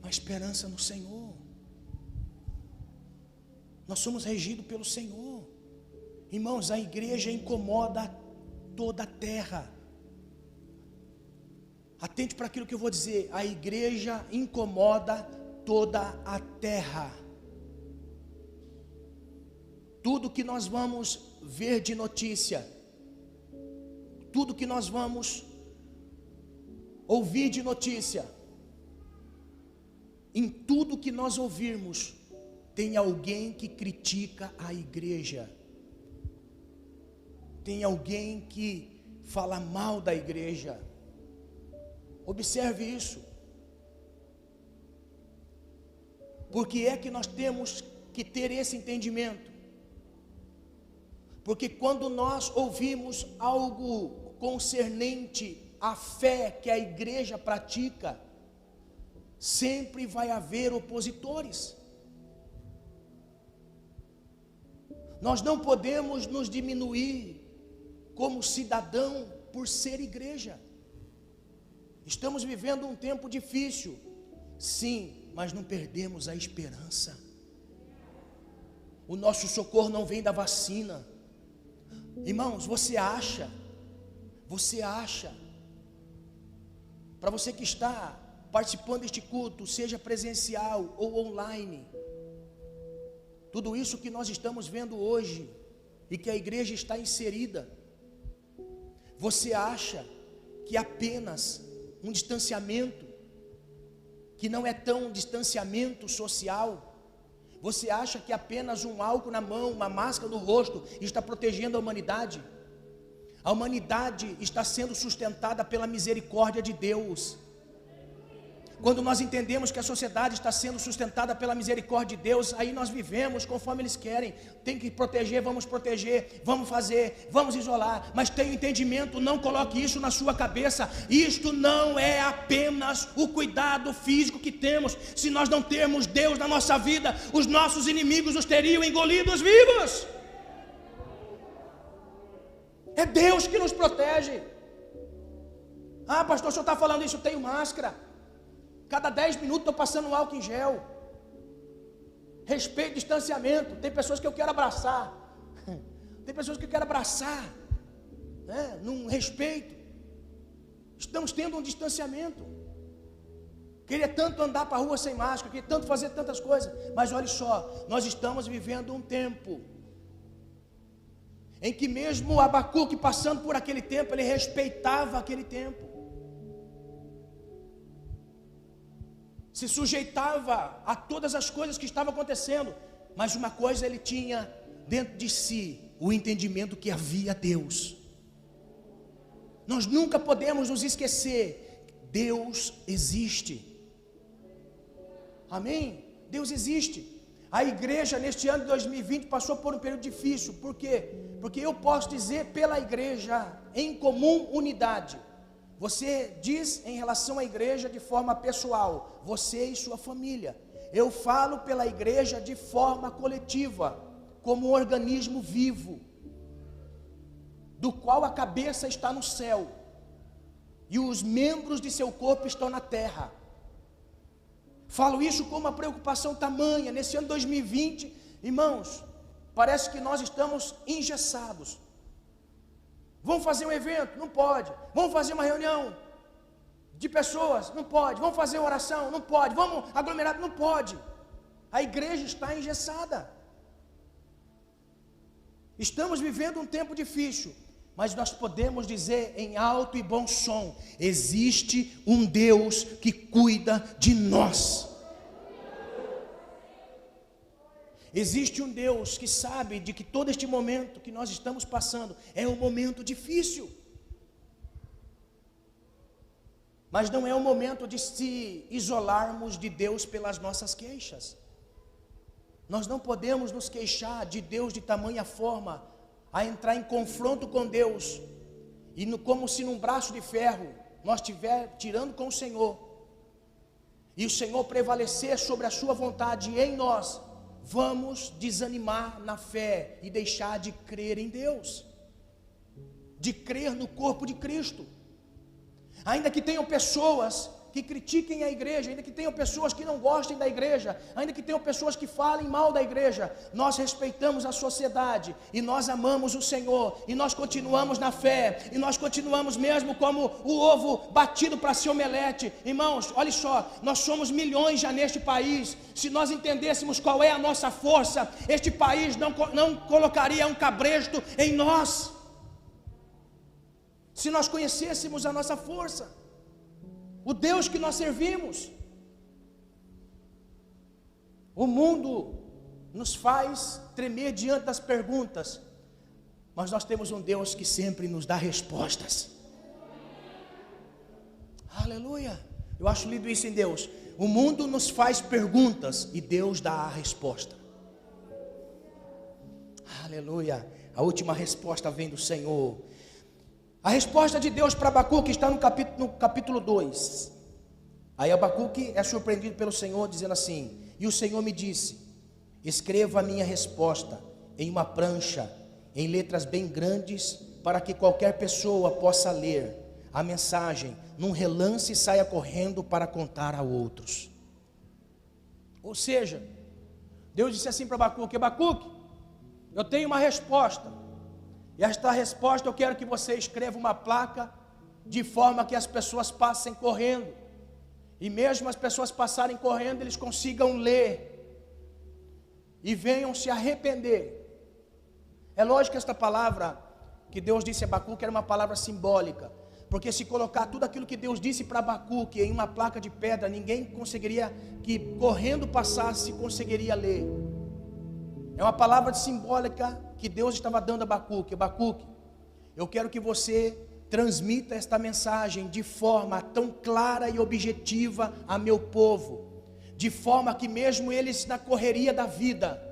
Uma esperança no Senhor. Nós somos regidos pelo Senhor. Irmãos, a igreja incomoda toda a terra. Atente para aquilo que eu vou dizer. A igreja incomoda toda a terra. Tudo que nós vamos ver de notícia, tudo que nós vamos ouvir de notícia, em tudo que nós ouvirmos, tem alguém que critica a igreja. Tem alguém que fala mal da igreja. Observe isso. Por que é que nós temos que ter esse entendimento? Porque quando nós ouvimos algo concernente à fé que a igreja pratica, sempre vai haver opositores. Nós não podemos nos diminuir como cidadão por ser igreja. Estamos vivendo um tempo difícil, sim, mas não perdemos a esperança. O nosso socorro não vem da vacina. Irmãos, você acha, para você que está participando deste culto, seja presencial ou online, tudo isso que nós estamos vendo hoje e que a igreja está inserida, você acha que apenas um distanciamento, que não é tão distanciamento social, você acha que apenas um álcool na mão, uma máscara no rosto está protegendo a humanidade? A humanidade está sendo sustentada pela misericórdia de Deus. Quando nós entendemos que a sociedade está sendo sustentada pela misericórdia de Deus, aí nós vivemos conforme eles querem. Tem que proteger, vamos fazer, vamos isolar. Mas tenha entendimento, não coloque isso na sua cabeça. Isto não é apenas o cuidado físico que temos. Se nós não termos Deus na nossa vida, os nossos inimigos os teriam engolidos vivos. É Deus que nos protege. Ah, pastor, o senhor está falando isso, eu tenho máscara. Cada 10 minutos estou passando um álcool em gel. Respeito, distanciamento. Tem pessoas que eu quero abraçar. Tem pessoas que eu quero abraçar, né? Num respeito. Estamos tendo um distanciamento. Queria tanto andar para a rua sem máscara, queria tanto fazer tantas coisas. Mas olha só, nós estamos vivendo um tempo em que mesmo Abacuque passando por aquele tempo, ele respeitava aquele tempo. Se sujeitava a todas as coisas que estavam acontecendo. Mas uma coisa ele tinha dentro de si, o entendimento que havia Deus. Nós nunca podemos nos esquecer, Deus existe. Amém? Deus existe. A igreja neste ano de 2020 passou por um período difícil. Por quê? Porque eu posso dizer pela igreja em comum unidade. Você diz em relação à igreja de forma pessoal, você e sua família. Eu falo pela igreja de forma coletiva, como um organismo vivo, do qual a cabeça está no céu e os membros de seu corpo estão na terra. Falo isso com uma preocupação tamanha. Nesse ano 2020, irmãos, parece que nós estamos engessados. Vamos fazer um evento? Não pode. Vamos fazer uma reunião de pessoas? Não pode. Vamos fazer uma oração? Não pode. Vamos aglomerar? Não pode. A igreja está engessada. Estamos vivendo um tempo difícil, mas nós podemos dizer em alto e bom som: existe um Deus que cuida de nós. Existe um Deus que sabe de que todo este momento que nós estamos passando é um momento difícil. Mas não é o momento de se isolarmos de Deus pelas nossas queixas. Nós não podemos nos queixar de Deus de tamanha forma a entrar em confronto com Deus e como se num braço de ferro nós estiver tirando com o Senhor e o Senhor prevalecer sobre a sua vontade em nós. Vamos desanimar na fé e deixar de crer em Deus, de crer no corpo de Cristo. Ainda que tenham pessoas que critiquem a igreja, ainda que tenham pessoas que não gostem da igreja, ainda que tenham pessoas que falem mal da igreja, nós respeitamos a sociedade e nós amamos o Senhor e nós continuamos na fé e nós continuamos mesmo como o ovo batido para ser omelete. Irmãos, olha só, nós somos milhões já neste país. Se nós entendêssemos qual é a nossa força, este país não colocaria um cabresto em nós. Se nós conhecêssemos a nossa força, o Deus que nós servimos. O mundo nos faz tremer diante das perguntas, mas nós temos um Deus que sempre nos dá respostas. Aleluia! Eu acho lindo isso em Deus. O mundo nos faz perguntas e Deus dá a resposta. Aleluia! A última resposta vem do Senhor. A resposta de Deus para Abacuque está no capítulo 2. Aí Abacuque é surpreendido pelo Senhor dizendo assim: e o Senhor me disse, escreva a minha resposta em uma prancha, em letras bem grandes, para que qualquer pessoa possa ler a mensagem num relance e saia correndo para contar a outros. Ou seja, Deus disse assim para Abacuque: Abacuque, eu tenho uma resposta. E esta resposta eu quero que você escreva uma placa, de forma que as pessoas passem correndo. E mesmo as pessoas passarem correndo, eles consigam ler. E venham se arrepender. É lógico que esta palavra que Deus disse a Abacuque era uma palavra simbólica. Porque se colocar tudo aquilo que Deus disse para Abacuque em uma placa de pedra, ninguém conseguiria, que correndo passasse, conseguiria ler. É uma palavra simbólica que Deus estava dando a Abacuque. Abacuque, eu quero que você transmita esta mensagem de forma tão clara e objetiva a meu povo, de forma que mesmo eles na correria da vida,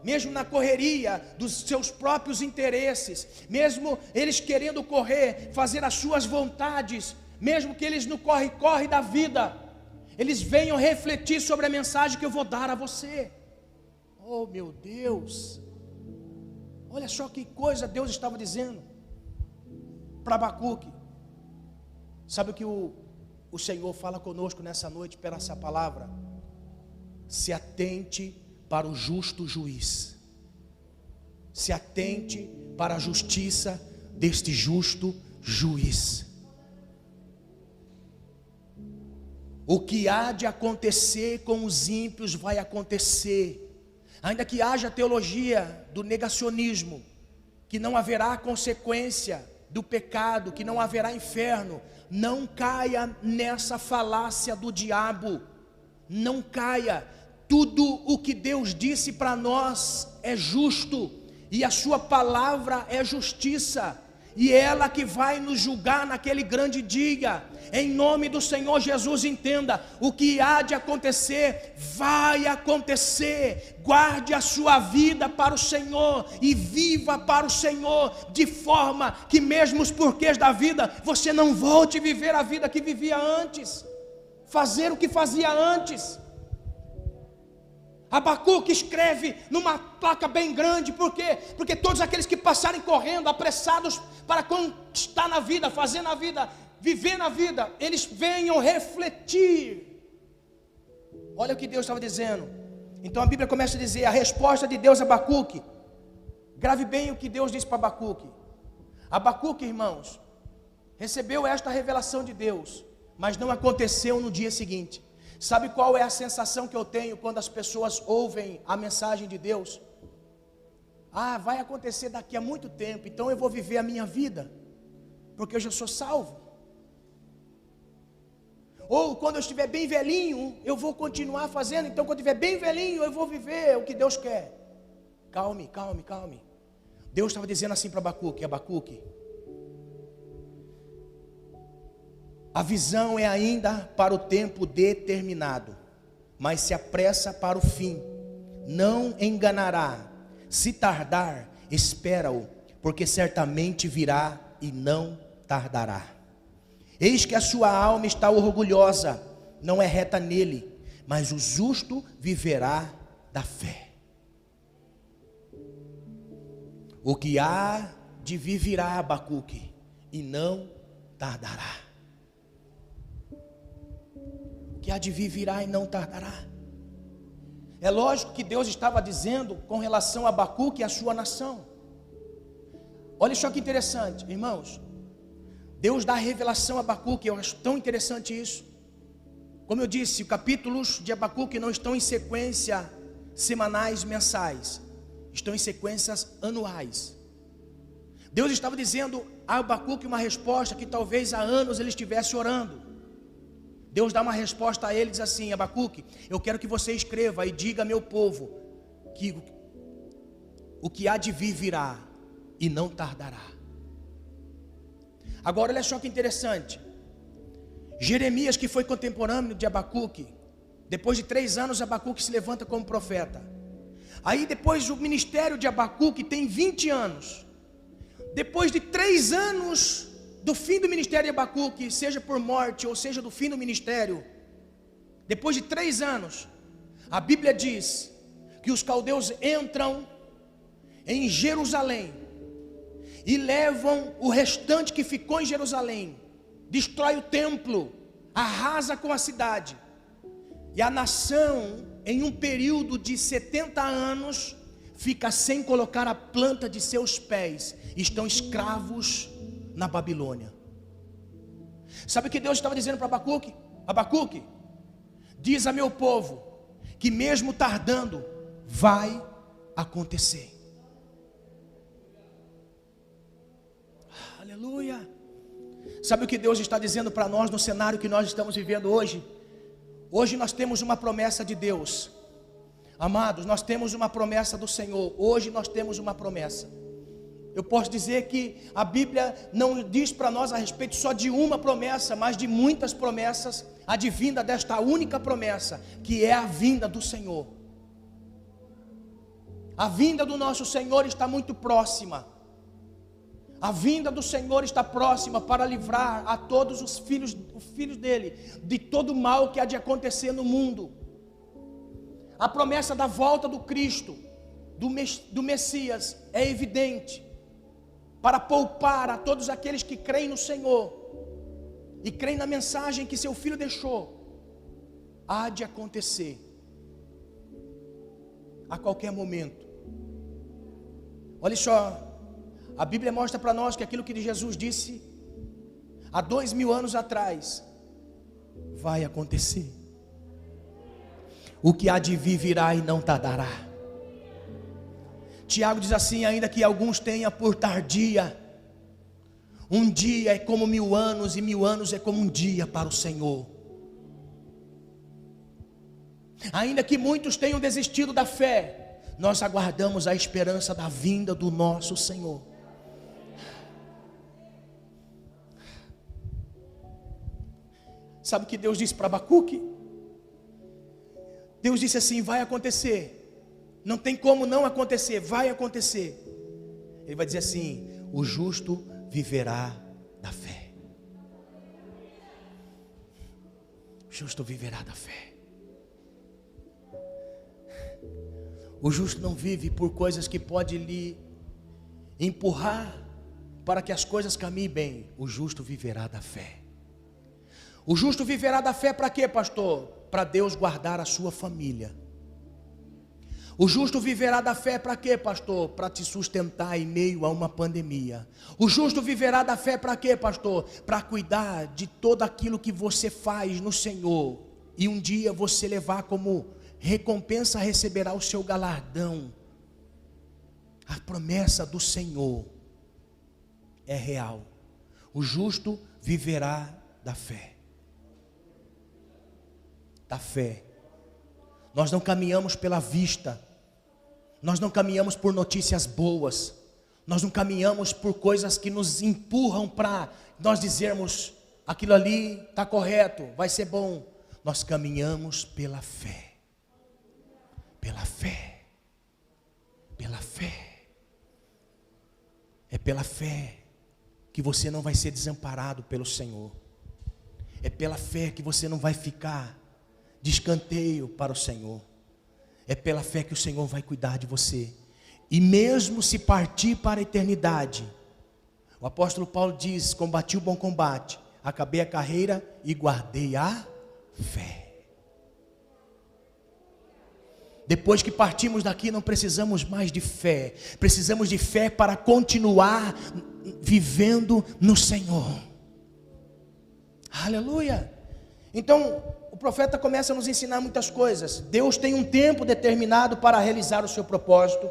mesmo na correria dos seus próprios interesses, mesmo eles querendo correr, fazer as suas vontades, mesmo que eles no corre-corre da vida, eles venham refletir sobre a mensagem que eu vou dar a você. Oh meu Deus, olha só que coisa Deus estava dizendo. para Abacuque. Sabe o que o Senhor fala conosco nessa noite, pela essa palavra? Se atente para o justo juiz. Se atente para a justiça deste justo juiz. O que há de acontecer com os ímpios vai acontecer. Ainda que haja teologia do negacionismo, que não haverá consequência do pecado, que não haverá inferno, não caia nessa falácia do diabo. Não caia. Tudo o que Deus disse para nós é justo, e a sua palavra é justiça, e ela que vai nos julgar naquele grande dia. Em nome do Senhor Jesus, entenda: o que há de acontecer, vai acontecer. Guarde a sua vida para o Senhor e viva para o Senhor, de forma que mesmo os porquês da vida, você não volte a viver a vida que vivia antes, fazer o que fazia antes. Abacuque escreve numa placa bem grande, por quê? Porque todos aqueles que passarem correndo, apressados para conquistar na vida, fazer na vida, viver na vida, eles venham refletir. Olha o que Deus estava dizendo. Então a Bíblia começa a dizer a resposta de Deus a Abacuque. Grave bem o que Deus disse para Abacuque. Abacuque, irmãos, recebeu esta revelação de Deus, mas não aconteceu no dia seguinte. Sabe qual é a sensação que eu tenho quando as pessoas ouvem a mensagem de Deus? Ah, vai acontecer daqui a muito tempo, então eu vou viver a minha vida, porque eu já sou salvo. Ou quando eu estiver bem velhinho, eu vou continuar fazendo, então quando eu estiver bem velhinho, eu vou viver o que Deus quer. Calme, calme, calme. Deus estava dizendo assim para Abacuque: Abacuque, a visão é ainda para o tempo determinado, mas se apressa para o fim. Não enganará. Se tardar, espera-o, porque certamente virá e não tardará. Eis que a sua alma está orgulhosa, não é reta nele, mas o justo viverá da fé. O que há de vir virá, Abacuque, e não tardará. Que há de vir virá e não tardará. É lógico que Deus estava dizendo com relação a Abacuque e a sua nação. Olha só que interessante, irmãos. Deus dá revelação a Abacuque, eu acho tão interessante isso. Como eu disse, os capítulos de Abacuque não estão em sequência semanais, mensais, estão em sequências anuais. Deus estava dizendo a Abacuque uma resposta que talvez há anos ele estivesse orando. Deus dá uma resposta a ele, diz assim: Abacuque, eu quero que você escreva e diga a meu povo que o que há de vir virá e não tardará. Agora olha só que interessante. Jeremias, que foi contemporâneo de Abacuque, depois de 3 anos Abacuque se levanta como profeta. Aí depois o ministério de Abacuque tem 20 anos. Depois de 3 anos do fim do ministério de Abacuque, seja por morte ou seja do fim do ministério, depois de 3 anos, a Bíblia diz que os caldeus entram em Jerusalém e levam o restante que ficou em Jerusalém, destrói o templo, arrasa com a cidade, e a nação, em um período de 70 anos, fica sem colocar a planta de seus pés, estão escravos na Babilônia. Sabe o que Deus estava dizendo para Abacuque? Abacuque, diz a meu povo que mesmo tardando, vai acontecer. Aleluia. Sabe o que Deus está dizendo para nós no cenário que nós estamos vivendo hoje? Hoje nós temos uma promessa de Deus. Amados, nós temos uma promessa do Senhor. Hoje nós temos uma promessa. Eu posso dizer que a Bíblia não diz para nós a respeito só de uma promessa, mas de muitas promessas, advinda desta única promessa, que é a vinda do Senhor. A vinda do nosso Senhor está muito próxima. A vinda do Senhor está próxima para livrar a todos os filhos dele de todo o mal que há de acontecer no mundo. A promessa da volta do Cristo, do Messias, é evidente. para poupar a todos aqueles que creem no Senhor e creem na mensagem que seu Filho deixou, há de acontecer a qualquer momento. Olha só, a Bíblia mostra para nós que aquilo que Jesus disse há 2000 anos atrás vai acontecer. O que há de vir virá e não tardará. Tiago diz assim: ainda que alguns tenham por tardia, um dia é como 1000 anos, e 1000 anos é como um dia para o Senhor. Ainda que muitos tenham desistido da fé, nós aguardamos a esperança da vinda do nosso Senhor. Sabe o que Deus disse para Abacuque? Deus disse assim: vai acontecer. Não tem como não acontecer, vai acontecer. Ele vai dizer assim: o justo viverá da fé. O justo viverá da fé. O justo não vive por coisas que pode lhe empurrar para que as coisas caminhem bem. O justo viverá da fé. O justo viverá da fé para quê, pastor? Para Deus guardar a sua família. O justo viverá da fé para quê, pastor? Para te sustentar em meio a uma pandemia. O justo viverá da fé para quê, pastor? Para cuidar de todo aquilo que você faz no Senhor. E um dia você levar como recompensa, receberá o seu galardão. A promessa do Senhor é real. O justo viverá da fé. Da fé. Nós não caminhamos pela vista, nós não caminhamos por notícias boas, nós não caminhamos por coisas que nos empurram para nós dizermos: aquilo ali está correto, vai ser bom. Nós caminhamos pela fé, pela fé, pela fé. É pela fé que você não vai ser desamparado pelo Senhor. É pela fé que você não vai ficar de escanteio para o Senhor. É pela fé que o Senhor vai cuidar de você. E mesmo se partir para a eternidade, o apóstolo Paulo diz: combati o bom combate, acabei a carreira e guardei a fé. Depois que partimos daqui, não precisamos mais de fé. Precisamos de fé para continuar vivendo no Senhor. Aleluia. Então, o profeta começa a nos ensinar muitas coisas. Deus tem um tempo determinado para realizar o seu propósito.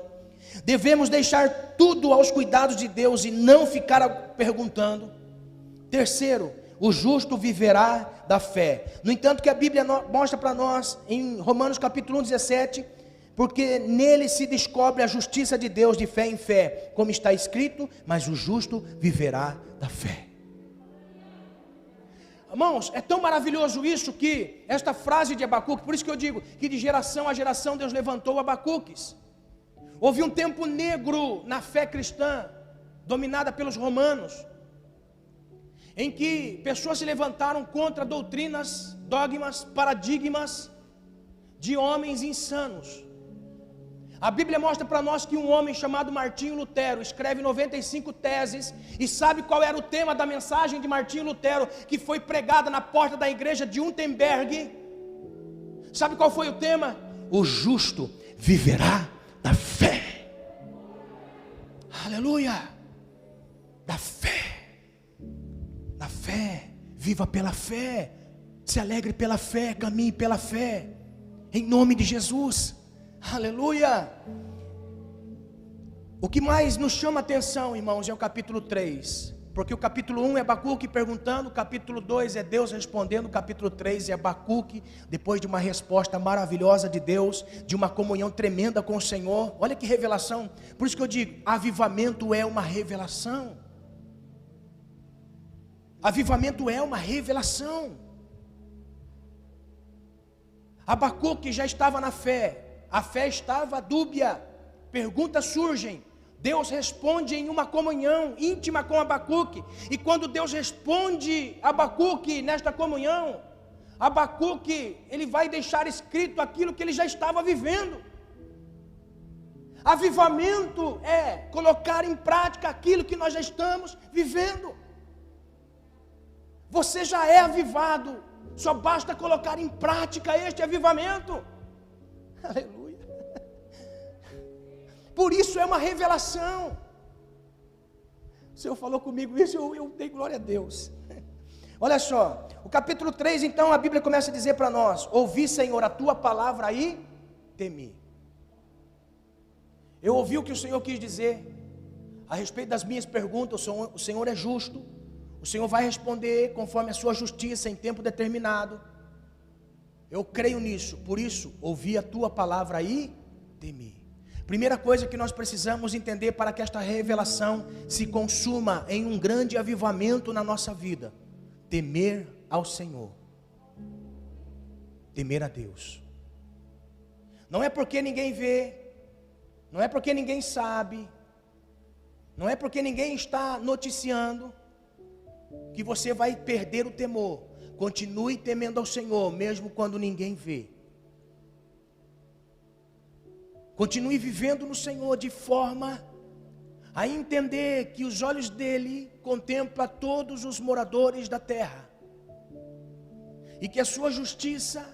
Devemos deixar tudo aos cuidados de Deus e não ficar perguntando. Terceiro, o justo viverá da fé. No entanto, que a Bíblia mostra para nós em Romanos capítulo 1, 17, porque nele se descobre a justiça de Deus de fé em fé, como está escrito: mas o justo viverá da fé. Irmãos, é tão maravilhoso isso, que esta frase de Abacuque, por isso que eu digo que de geração a geração Deus levantou Abacuques. Houve um tempo negro na fé cristã, dominada pelos romanos, em que pessoas se levantaram contra doutrinas, dogmas, paradigmas de homens insanos. A Bíblia mostra para nós que um homem chamado Martinho Lutero escreve 95 teses, e sabe qual era o tema da mensagem de Martinho Lutero, que foi pregada na porta da igreja de Wittenberg? Sabe qual foi o tema? O justo viverá da fé. Aleluia! Da fé. Da fé. Viva pela fé. Se alegre pela fé, caminhe pela fé. Em nome de Jesus. Aleluia. O que mais nos chama a atenção, irmãos, é o capítulo 3. Porque o capítulo 1 é Abacuque perguntando, o capítulo 2 é Deus respondendo, o capítulo 3 é Abacuque, depois de uma resposta maravilhosa de Deus, de uma comunhão tremenda com o Senhor. Olha que revelação. Por isso que eu digo, avivamento é uma revelação. Avivamento é uma revelação. Abacuque já estava na fé. A fé estava dúbia, perguntas surgem, Deus responde em uma comunhão íntima com Abacuque, e quando Deus responde a Abacuque nesta comunhão, Abacuque, ele vai deixar escrito aquilo que ele já estava vivendo. Avivamento é colocar em prática aquilo que nós já estamos vivendo. Você já é avivado, só basta colocar em prática este avivamento. Aleluia. Por isso é uma revelação. O Senhor falou comigo isso, eu dei glória a Deus. Olha só, o capítulo 3, então, a Bíblia começa a dizer para nós: ouvi, Senhor, a tua palavra e temi. Eu ouvi o que o Senhor quis dizer a respeito das minhas perguntas. O Senhor é justo, o Senhor vai responder conforme a sua justiça em tempo determinado. Eu creio nisso, por isso, ouvi a tua palavra e temi. Primeira coisa que nós precisamos entender para que esta revelação se consuma em um grande avivamento na nossa vida: temer ao Senhor, temer a Deus. Não é porque ninguém vê, não é porque ninguém sabe, não é porque ninguém está noticiando que você vai perder o temor. Continue temendo ao Senhor, mesmo quando ninguém vê. Continue vivendo no Senhor de forma a entender que os olhos dele contemplam todos os moradores da terra, e que a sua justiça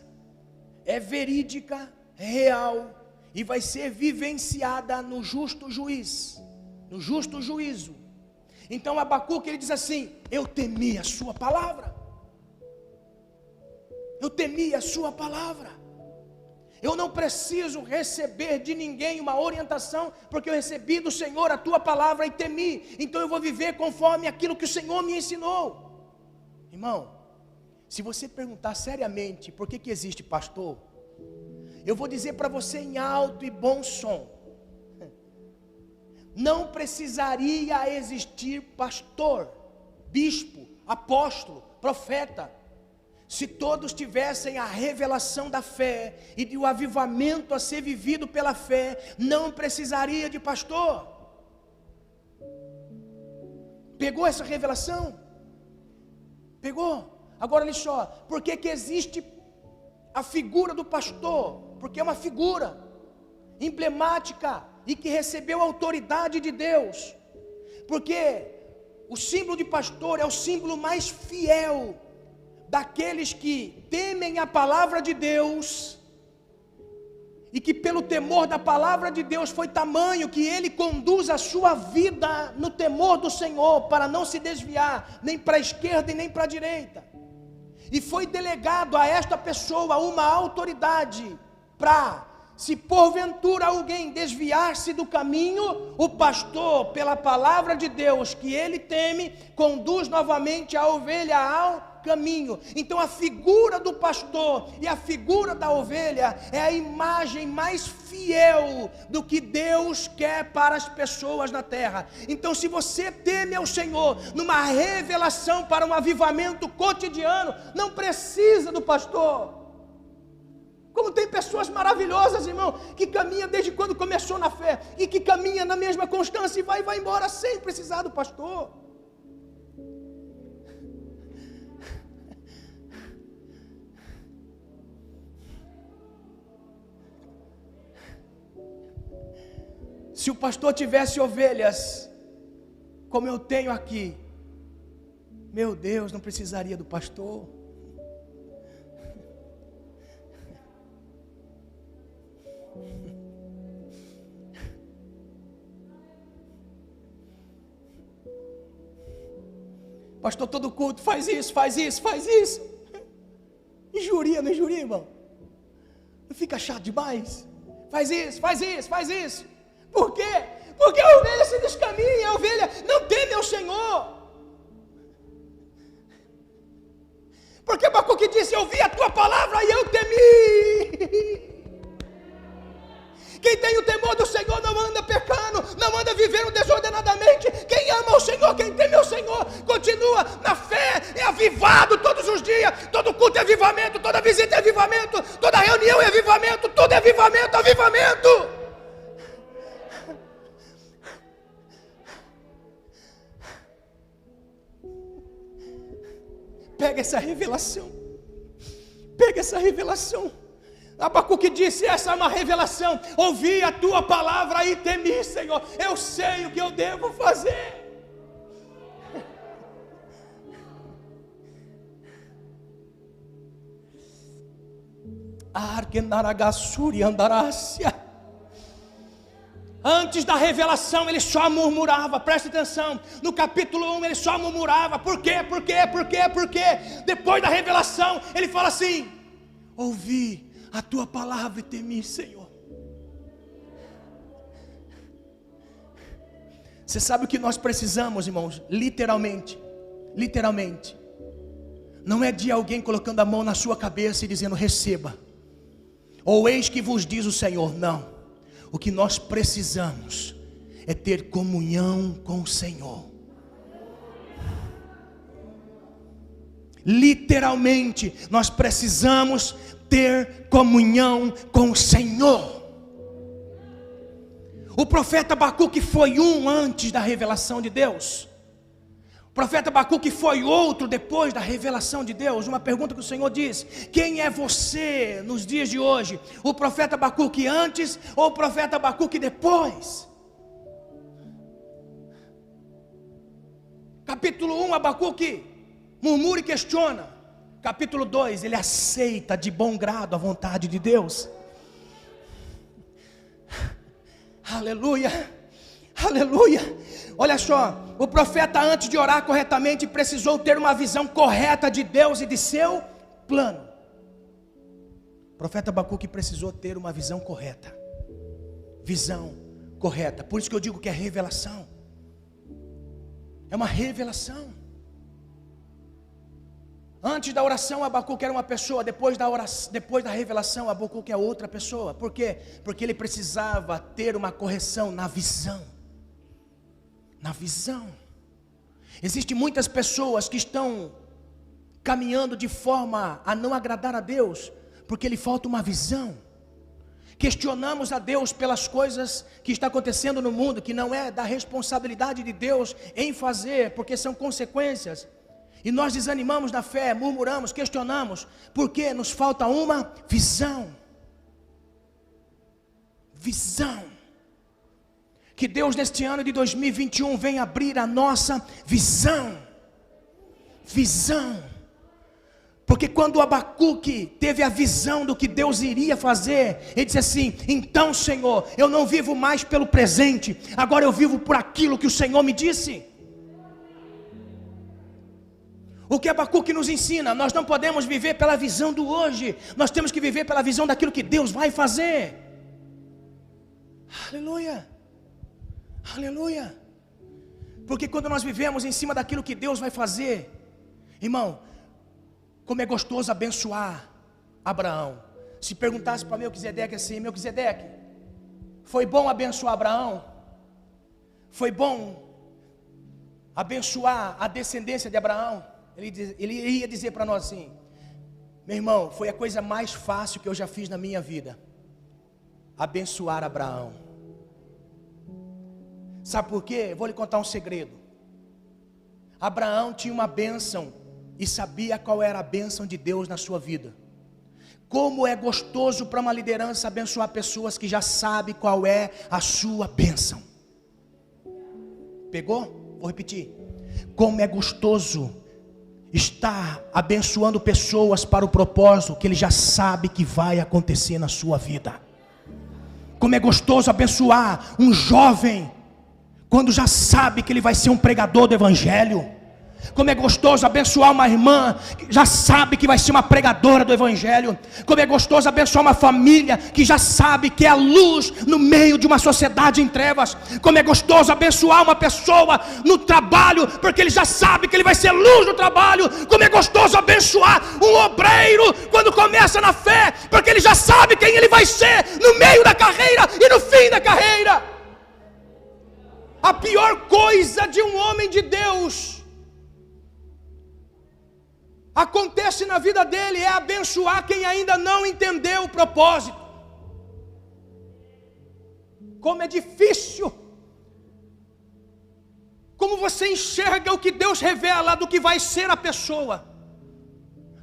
é verídica, real, e vai ser vivenciada no justo juiz, no justo juízo. Então Abacuque, ele diz assim: eu temi a sua palavra, eu temi a sua palavra. Eu não preciso receber de ninguém uma orientação, porque eu recebi do Senhor a tua palavra e temi. Então eu vou viver conforme aquilo que o Senhor me ensinou. Irmão, se você perguntar seriamente por que existe pastor, eu vou dizer para você em alto e bom som: não precisaria existir pastor, bispo, apóstolo, profeta, se todos tivessem a revelação da fé e do avivamento a ser vivido pela fé. Não precisaria de pastor. Pegou essa revelação? Pegou? Agora olha só, por que existe a figura do pastor? Porque é uma figura emblemática e que recebeu a autoridade de Deus. Porque o símbolo de pastor é o símbolo mais fiel daqueles que temem a palavra de Deus, e que pelo temor da palavra de Deus foi tamanho que ele conduz a sua vida no temor do Senhor, para não se desviar nem para a esquerda e nem para a direita. E foi delegado a esta pessoa uma autoridade para, se porventura alguém desviar-se do caminho, o pastor, pela palavra de Deus que ele teme, conduz novamente a ovelha ao caminho. Então a figura do pastor e a figura da ovelha é a imagem mais fiel do que Deus quer para as pessoas na terra. Então, se você teme ao Senhor numa revelação para um avivamento cotidiano, não precisa do pastor. Como tem pessoas maravilhosas, irmão, que caminha desde quando começou na fé, e que caminha na mesma constância e vai embora sem precisar do pastor. Se o pastor tivesse ovelhas, como eu tenho aqui, meu Deus, não precisaria do pastor. Pastor, todo culto faz isso, faz isso, faz isso. Injuria, não injuria, irmão? Não fica chato demais? Faz isso, faz isso, faz isso. Por quê? Porque a ovelha se descaminha, a ovelha não teme ao Senhor. Porque Abacuque disse: eu ouvi a tua palavra e eu temi. Quem tem o temor do Senhor não anda pecando, não anda vivendo desordenadamente. Quem ama o Senhor, quem teme ao Senhor, continua na fé, é avivado todos os dias. Todo culto é avivamento, toda visita é avivamento, toda reunião é avivamento, tudo é avivamento, avivamento. Pega essa revelação, pega essa revelação. Abacuque disse: essa é uma revelação. Ouvi a tua palavra e temi, Senhor. Eu sei o que eu devo fazer. Antes da revelação ele só murmurava. Preste atenção, no capítulo 1 ele só murmurava. Por quê? Por quê? Por quê? Por quê? Depois da revelação ele fala assim: ouvi a tua palavra e temi, Senhor. Você sabe o que nós precisamos, irmãos? Literalmente, não é de alguém colocando a mão na sua cabeça e dizendo: receba, ou eis que vos diz o Senhor. Não. O que nós precisamos é ter comunhão com o Senhor. Literalmente, nós precisamos ter comunhão com o Senhor. O profeta Abacuque foi um antes da revelação de Deus. O profeta Abacuque foi outro depois da revelação de Deus. Uma pergunta que o Senhor diz: quem é você nos dias de hoje? O profeta Abacuque antes ou o profeta Abacuque depois? Capítulo 1, Abacuque murmura e questiona. Capítulo 2, ele aceita de bom grado a vontade de Deus. Aleluia, aleluia. Olha só, o profeta, antes de orar corretamente, precisou ter uma visão correta de Deus e de seu plano. O profeta Abacuque precisou ter uma visão correta. Visão correta. Por isso que eu digo que é revelação. É uma revelação. Antes da oração, Abacuque era uma pessoa. Depois da revelação, Abacuque é outra pessoa. Por quê? Porque ele precisava ter uma correção na visão. Na visão. Existem muitas pessoas que estão caminhando de forma a não agradar a Deus, porque lhe falta uma visão. Questionamos a Deus pelas coisas que estão acontecendo no mundo, que não é da responsabilidade de Deus em fazer, porque são consequências. E nós desanimamos na fé, murmuramos, questionamos, porque nos falta uma visão. Visão. Que Deus neste ano de 2021 venha abrir a nossa visão. Visão. Porque quando Abacuque teve a visão do que Deus iria fazer, ele disse assim: então, Senhor, eu não vivo mais pelo presente, agora eu vivo por aquilo que o Senhor me disse. O que Abacuque nos ensina? Nós não podemos viver pela visão do hoje, nós temos que viver pela visão daquilo que Deus vai fazer. Aleluia. Aleluia. Porque quando nós vivemos em cima daquilo que Deus vai fazer, irmão, como é gostoso abençoar Abraão. Se perguntasse para Melquisedeque assim: Melquisedeque, foi bom abençoar Abraão? Foi bom abençoar a descendência de Abraão? Ele ia dizer para nós assim: meu irmão, foi a coisa mais fácil que eu já fiz na minha vida, abençoar Abraão. Sabe por quê? Vou lhe contar um segredo. Abraão tinha uma bênção e sabia qual era a bênção de Deus na sua vida. Como é gostoso para uma liderança abençoar pessoas que já sabem qual é a sua bênção. Pegou? Vou repetir. Como é gostoso estar abençoando pessoas para o propósito que ele já sabe que vai acontecer na sua vida. Como é gostoso abençoar um jovem quando já sabe que ele vai ser um pregador do evangelho. Como é gostoso abençoar uma irmã que já sabe que vai ser uma pregadora do evangelho. Como é gostoso abençoar uma família que já sabe que é a luz no meio de uma sociedade em trevas. Como é gostoso abençoar uma pessoa no trabalho, porque ele já sabe que ele vai ser luz no trabalho. Como é gostoso abençoar um obreiro quando começa na fé, porque ele já sabe quem ele vai ser no meio da carreira e no fim da carreira. A pior coisa de um homem de Deus acontece na vida dele é abençoar quem ainda não entendeu o propósito. Como é difícil. Como você enxerga o que Deus revela do que vai ser a pessoa.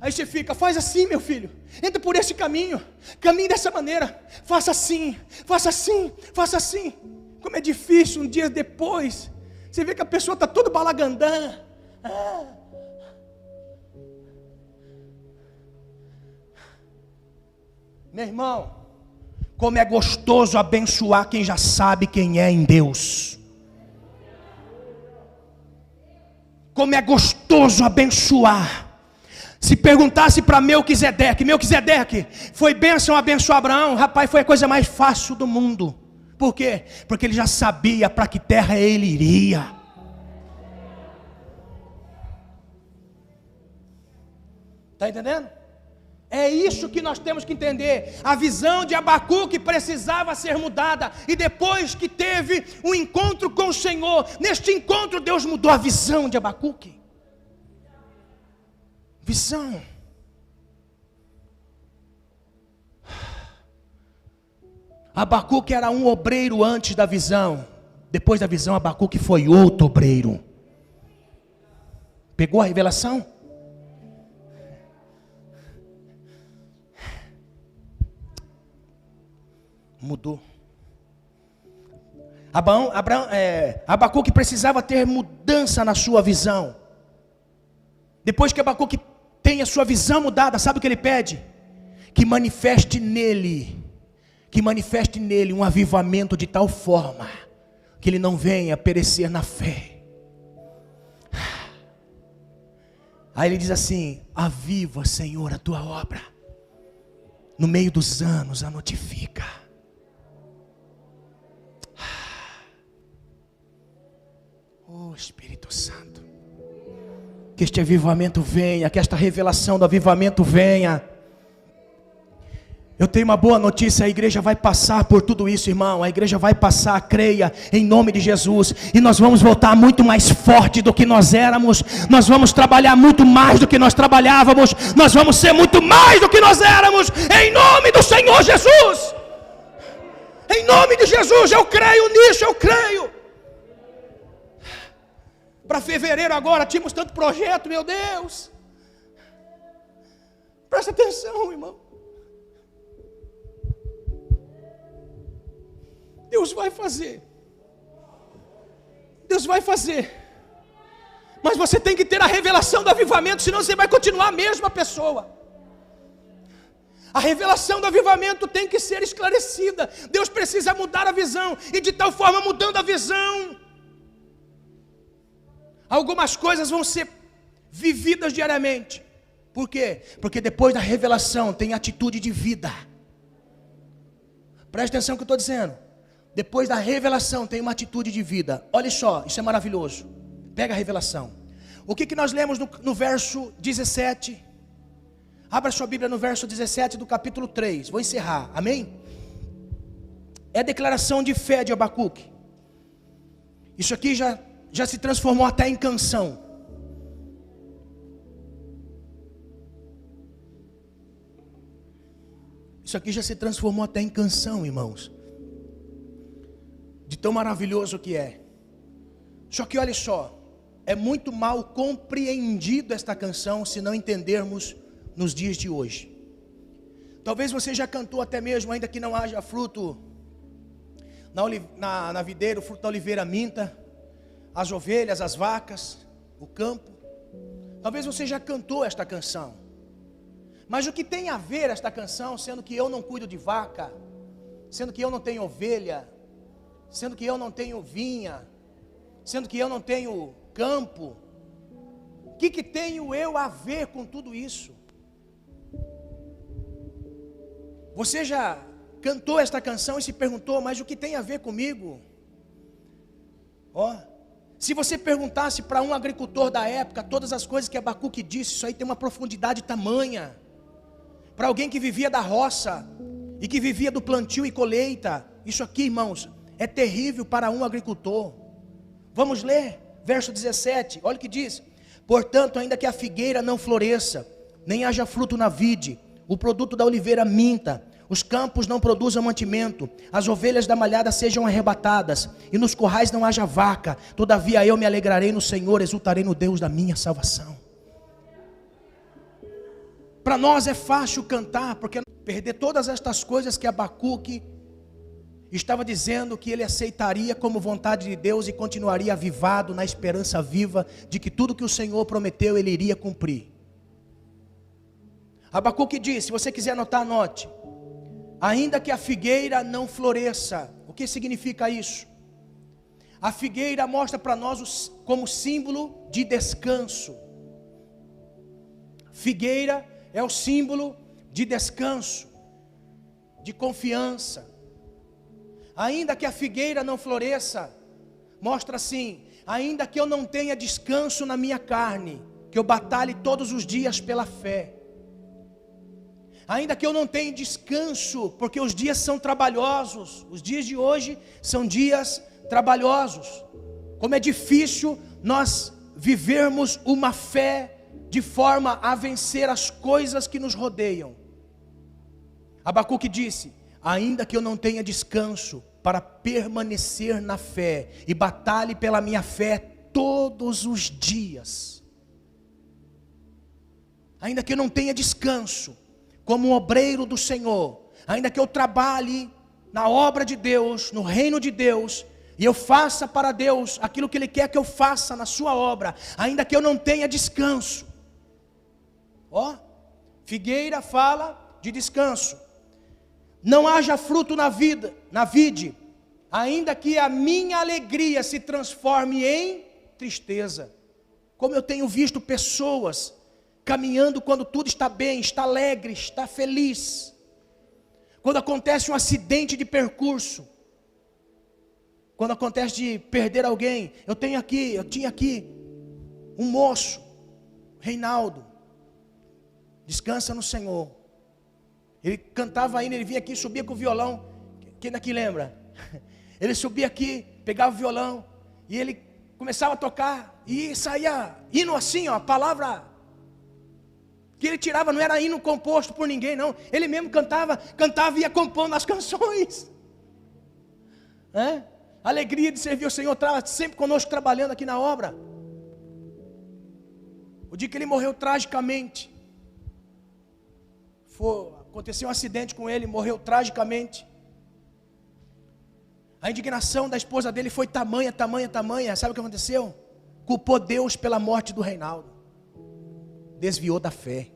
Aí você fica, faz assim, meu filho, entra por esse caminho, caminhe dessa maneira, faça assim, faça assim, faça assim. Como é difícil um dia depois, você vê que a pessoa está toda balagandã. Meu irmão, como é gostoso abençoar quem já sabe quem é em Deus. Como é gostoso abençoar. Se perguntasse para Melquisedeque, foi bênção abençoar Abraão? Rapaz, foi a coisa mais fácil do mundo. Por quê? Porque ele já sabia para que terra ele iria. Está entendendo? É isso que nós temos que entender. A visão de Abacuque precisava ser mudada. E depois que teve um encontro com o Senhor, neste encontro Deus mudou a visão de Abacuque. Visão. Abacuque era um obreiro antes da visão. Depois da visão, Abacuque foi outro obreiro. Pegou a revelação? Mudou. Abacuque precisava ter mudança na sua visão. Depois que Abacuque tem a sua visão mudada, sabe o que ele pede? Que manifeste nele um avivamento de tal forma que ele não venha perecer na fé. Aí ele diz assim: aviva, Senhor, a tua obra, no meio dos anos a notifica. Oh Espírito Santo, que este avivamento venha, que esta revelação do avivamento venha. Eu tenho uma boa notícia, a igreja vai passar por tudo isso, irmão. A igreja vai passar, creia, em nome de Jesus. E nós vamos voltar muito mais forte do que nós éramos. Nós vamos trabalhar muito mais do que nós trabalhávamos. Nós vamos ser muito mais do que nós éramos, em nome do Senhor Jesus. Em nome de Jesus, eu creio nisso, eu creio. Para fevereiro agora, tínhamos tanto projeto, meu Deus. Presta atenção, irmão. Deus vai fazer. Deus vai fazer. Mas você tem que ter a revelação do avivamento, senão você vai continuar a mesma pessoa. A revelação do avivamento tem que ser esclarecida. Deus precisa mudar a visão. E de tal forma, mudando a visão, algumas coisas vão ser vividas diariamente. Por quê? Porque depois da revelação tem atitude de vida. Presta atenção no que eu estou dizendo. Depois da revelação tem uma atitude de vida. Olha só, isso é maravilhoso. Pega a revelação. O que nós lemos no verso 17? Abra sua Bíblia no verso 17 do capítulo 3. Vou encerrar, amém? É a declaração de fé de Abacuque. Isso aqui já se transformou até em canção. Isso aqui já se transformou até em canção, irmãos. De tão maravilhoso que é. Só que olha só, é muito mal compreendido esta canção se não entendermos nos dias de hoje. Talvez você já cantou até mesmo, ainda que não haja fruto na videira, o fruto da oliveira minta, as ovelhas, as vacas, o campo. Talvez você já cantou esta canção. Mas o que tem a ver esta canção, sendo que eu não cuido de vaca, sendo que eu não tenho ovelha, sendo que eu não tenho vinha, sendo que eu não tenho campo? O que tenho eu a ver com tudo isso? Você já cantou esta canção e se perguntou, mas o que tem a ver comigo? Se você perguntasse para um agricultor da época todas as coisas que Abacuque disse, isso aí tem uma profundidade tamanha. Para alguém que vivia da roça e que vivia do plantio e colheita, isso aqui, irmãos, é terrível para um agricultor. Vamos ler, verso 17, olha o que diz: portanto, ainda que a figueira não floresça, nem haja fruto na vide, o produto da oliveira minta, os campos não produzam mantimento, as ovelhas da malhada sejam arrebatadas, e nos currais não haja vaca, todavia eu me alegrarei no Senhor, exultarei no Deus da minha salvação. Para nós é fácil cantar, porque perder todas estas coisas que Abacuque estava dizendo que ele aceitaria como vontade de Deus e continuaria avivado na esperança viva de que tudo que o Senhor prometeu ele iria cumprir. Abacuque diz, se você quiser anotar, anote: ainda que a figueira não floresça. O que significa isso? A figueira mostra para nós como símbolo de descanso. Figueira é o símbolo de descanso, de confiança. Ainda que a figueira não floresça, mostra assim: ainda que eu não tenha descanso na minha carne, que eu batalhe todos os dias pela fé. Ainda que eu não tenha descanso, porque os dias são trabalhosos, os dias de hoje são dias trabalhosos. Como é difícil nós vivermos uma fé de forma a vencer as coisas que nos rodeiam. Abacuque disse: ainda que eu não tenha descanso para permanecer na fé e batalhe pela minha fé todos os dias. Ainda que eu não tenha descanso como um obreiro do Senhor, ainda que eu trabalhe na obra de Deus, no reino de Deus, e eu faça para Deus aquilo que Ele quer que eu faça na sua obra, ainda que eu não tenha descanso. Figueira fala de descanso. Não haja fruto na vide, ainda que a minha alegria se transforme em tristeza. Como eu tenho visto pessoas caminhando quando tudo está bem, está alegre, está feliz. Quando acontece um acidente de percurso, quando acontece de perder alguém, eu tinha aqui um moço, Reinaldo, descansa no Senhor. Ele cantava ainda, ele vinha aqui, subia com o violão. Quem daqui lembra? Ele subia aqui, pegava o violão e ele começava a tocar e saía hino assim, a palavra que ele tirava não era hino composto por ninguém, não. Ele mesmo cantava e ia compondo as canções. A alegria de servir o Senhor estava sempre conosco trabalhando aqui na obra. O dia que ele morreu tragicamente, aconteceu um acidente com ele, morreu tragicamente. A indignação da esposa dele foi tamanha. Sabe o que aconteceu? Culpou Deus pela morte do Reinaldo. Desviou da fé.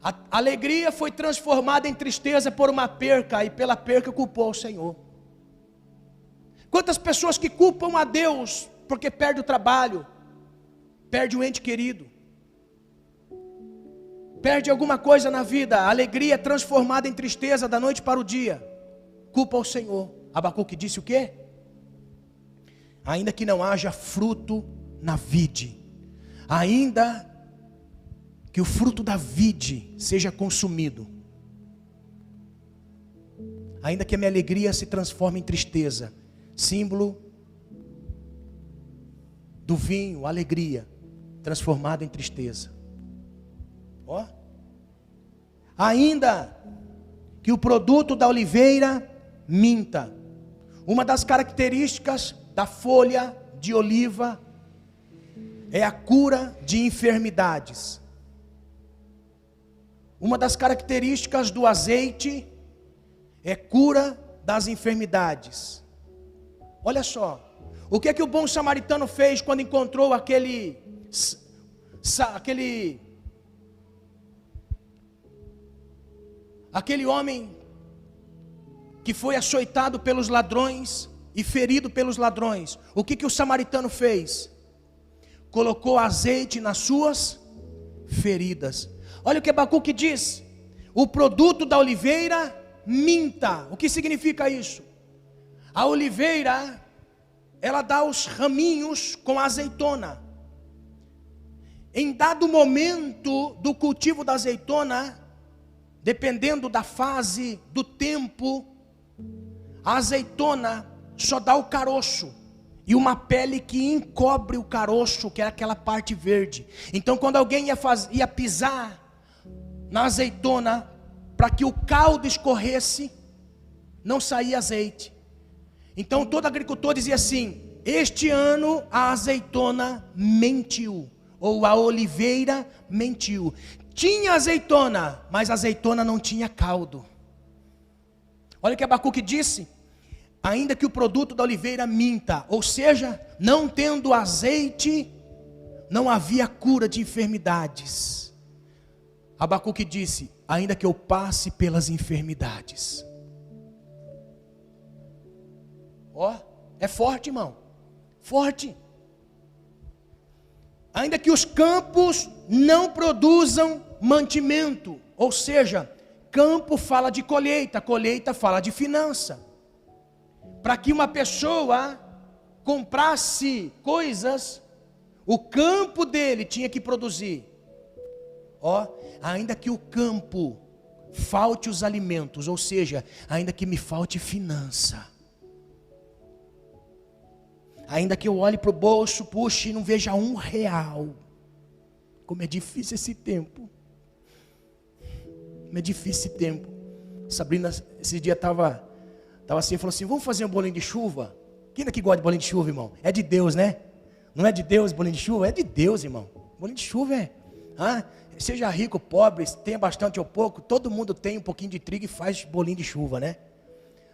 A alegria foi transformada em tristeza por uma perca, e pela perca culpou o Senhor. Quantas pessoas que culpam a Deus porque perde o trabalho, perde um ente querido, perde alguma coisa na vida, a alegria é transformada em tristeza da noite para o dia, culpa o Senhor. Abacuque disse o quê? Ainda que não haja fruto na vide, ainda que o fruto da vide seja consumido, ainda que a minha alegria se transforme em tristeza, símbolo do vinho, alegria transformada em tristeza. Ainda que o produto da oliveira minta. Uma das características da folha de oliva é a cura de enfermidades. Uma das características do azeite é cura das enfermidades. Olha só, o que é que o bom samaritano fez quando encontrou aquele homem que foi açoitado pelos ladrões e ferido pelos ladrões? O que o samaritano fez? Colocou azeite nas suas feridas. Olha o que Abacuque diz: o produto da oliveira minta. O que significa isso? A oliveira, ela dá os raminhos com azeitona. Em dado momento do cultivo da azeitona, dependendo da fase, do tempo, a azeitona só dá o caroço e uma pele que encobre o caroço, que é aquela parte verde. Então quando alguém ia pisar na azeitona, para que o caldo escorresse, não saía azeite. Então todo agricultor dizia assim: este ano a azeitona mentiu. ou a oliveira mentiu. Tinha azeitona, mas a azeitona não tinha caldo. Olha o que Abacuque disse: ainda que o produto da oliveira minta, ou seja, não tendo azeite, não havia cura de enfermidades. Abacuque disse: ainda que eu passe pelas enfermidades. Ó, é forte, irmão, forte. Ainda que os campos não produzam mantimento, ou seja, campo fala de colheita, colheita fala de finança. Para que uma pessoa comprasse coisas, o campo dele tinha que produzir. Ó, ainda que o campo falte os alimentos, ou seja, ainda que me falte finança. Ainda que eu olhe para o bolso, puxe e não veja R$1. Como é difícil esse tempo. Como é difícil esse tempo. Sabrina, esse dia estava assim, falou assim: vamos fazer um bolinho de chuva? Quem daqui gosta de bolinho de chuva, irmão? É de Deus, né? Não é de Deus bolinho de chuva? É de Deus, irmão. Bolinho de chuva seja rico, pobre, tenha bastante ou pouco, todo mundo tem um pouquinho de trigo e faz bolinho de chuva, né?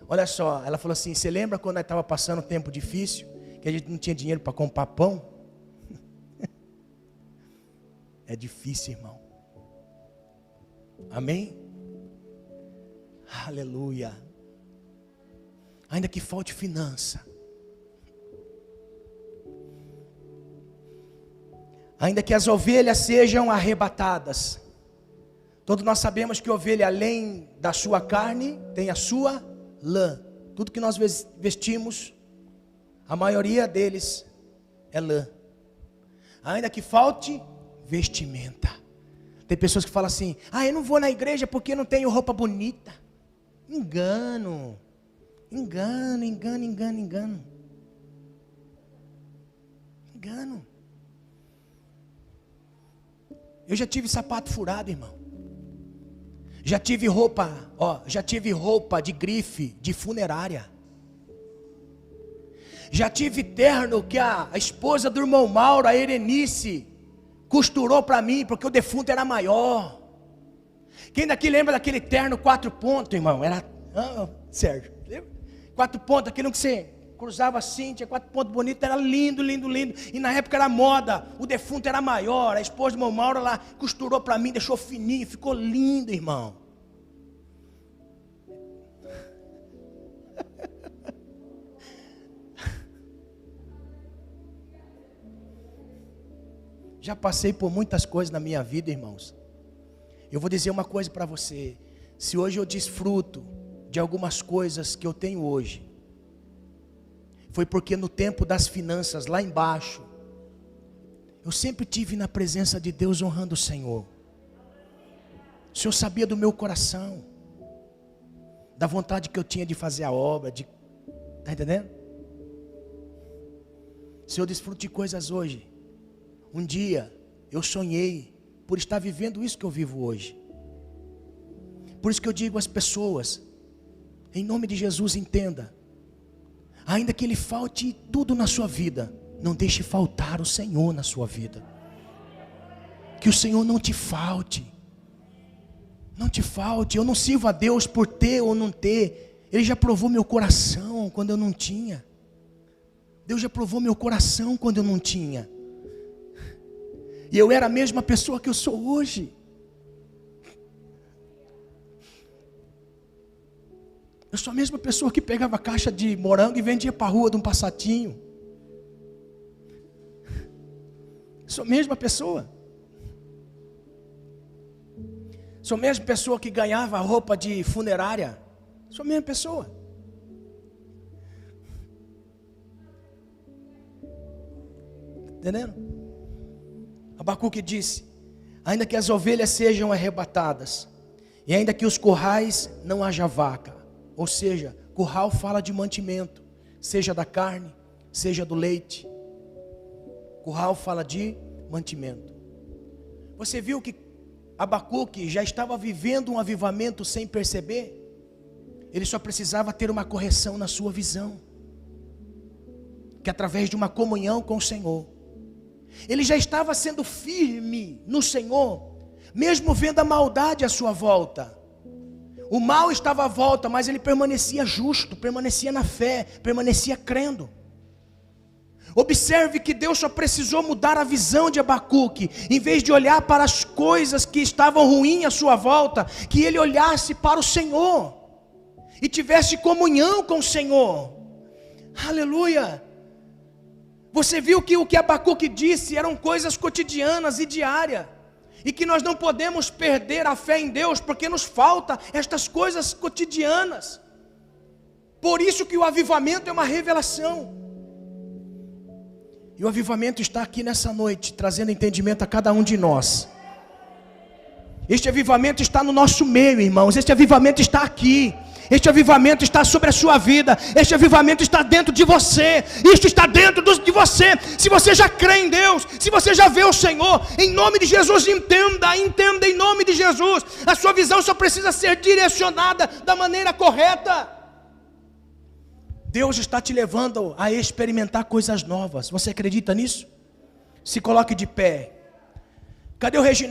Olha só, ela falou assim: você lembra quando nós estava passando um tempo difícil, que a gente não tinha dinheiro para comprar pão? É difícil, irmão. Amém? Aleluia. Ainda que falte finança, ainda que as ovelhas sejam arrebatadas. Todos nós sabemos que ovelha, além da sua carne, tem a sua lã. Tudo que nós vestimos, a maioria deles é lã. Ainda que falte vestimenta. Tem pessoas que falam assim: eu não vou na igreja porque não tenho roupa bonita. Engano. Engano. Eu já tive sapato furado, irmão. Já tive roupa de grife de funerária. Já tive terno que a esposa do irmão Mauro, a Erenice, costurou para mim, porque o defunto era maior. Quem daqui lembra daquele terno 4 pontos, irmão? Era, Sérgio, lembra? 4 pontos, aquilo que você cruzava assim, tinha 4 pontos bonitos, era lindo. E na época era moda, o defunto era maior. A esposa do irmão Mauro, ela costurou para mim, deixou fininho, ficou lindo, irmão. Já passei por muitas coisas na minha vida, irmãos. Eu vou dizer uma coisa para você: se hoje eu desfruto de algumas coisas que eu tenho hoje, foi porque no tempo das finanças, lá embaixo, eu sempre tive na presença de Deus honrando o Senhor. O Senhor sabia do meu coração, da vontade que eu tinha de fazer a obra, está entendendo? Se eu desfruto de coisas hoje, um dia eu sonhei por estar vivendo isso que eu vivo hoje. Por isso que eu digo às pessoas, em nome de Jesus, entenda: ainda que lhe falte tudo na sua vida, não deixe faltar o Senhor na sua vida. Que o Senhor não te falte. Não te falte. Eu não sirvo a Deus por ter ou não ter. Ele já provou meu coração quando eu não tinha. Deus já provou meu coração quando eu não tinha. E eu era a mesma pessoa que eu sou hoje. Eu sou a mesma pessoa que pegava caixa de morango e vendia para a rua de um passatinho. Sou a mesma pessoa. Sou a mesma pessoa que ganhava roupa de funerária. Sou a mesma pessoa. Entendendo? Abacuque disse: ainda que as ovelhas sejam arrebatadas, e ainda que os currais não haja vaca. Ou seja, curral fala de mantimento, seja da carne, seja do leite. Curral fala de mantimento. Você viu que Abacuque já estava vivendo um avivamento sem perceber? Ele só precisava ter uma correção na sua visão, que através de uma comunhão com o Senhor, Ele já estava sendo firme no Senhor, mesmo vendo a maldade à sua volta. O mal estava à volta, mas ele permanecia justo, permanecia na fé, permanecia crendo. Observe que Deus só precisou mudar a visão de Abacuque. Em vez de olhar para as coisas que estavam ruins à sua volta, que ele olhasse para o Senhor e tivesse comunhão com o Senhor. Aleluia! Você viu que o que Abacuque disse eram coisas cotidianas e diárias, e que nós não podemos perder a fé em Deus, porque nos falta estas coisas cotidianas. Por isso que o avivamento é uma revelação. E o avivamento está aqui nessa noite, trazendo entendimento a cada um de nós. Este avivamento está no nosso meio, irmãos. Este avivamento está aqui. Este avivamento está sobre a sua vida. Este avivamento está dentro de você. Isto está dentro de você. Se você já crê em Deus, se você já vê o Senhor, em nome de Jesus, entenda em nome de Jesus. A sua visão só precisa ser direcionada da maneira correta. Deus está te levando a experimentar coisas novas. Você acredita nisso? Se coloque de pé. Cadê o Reginaldo?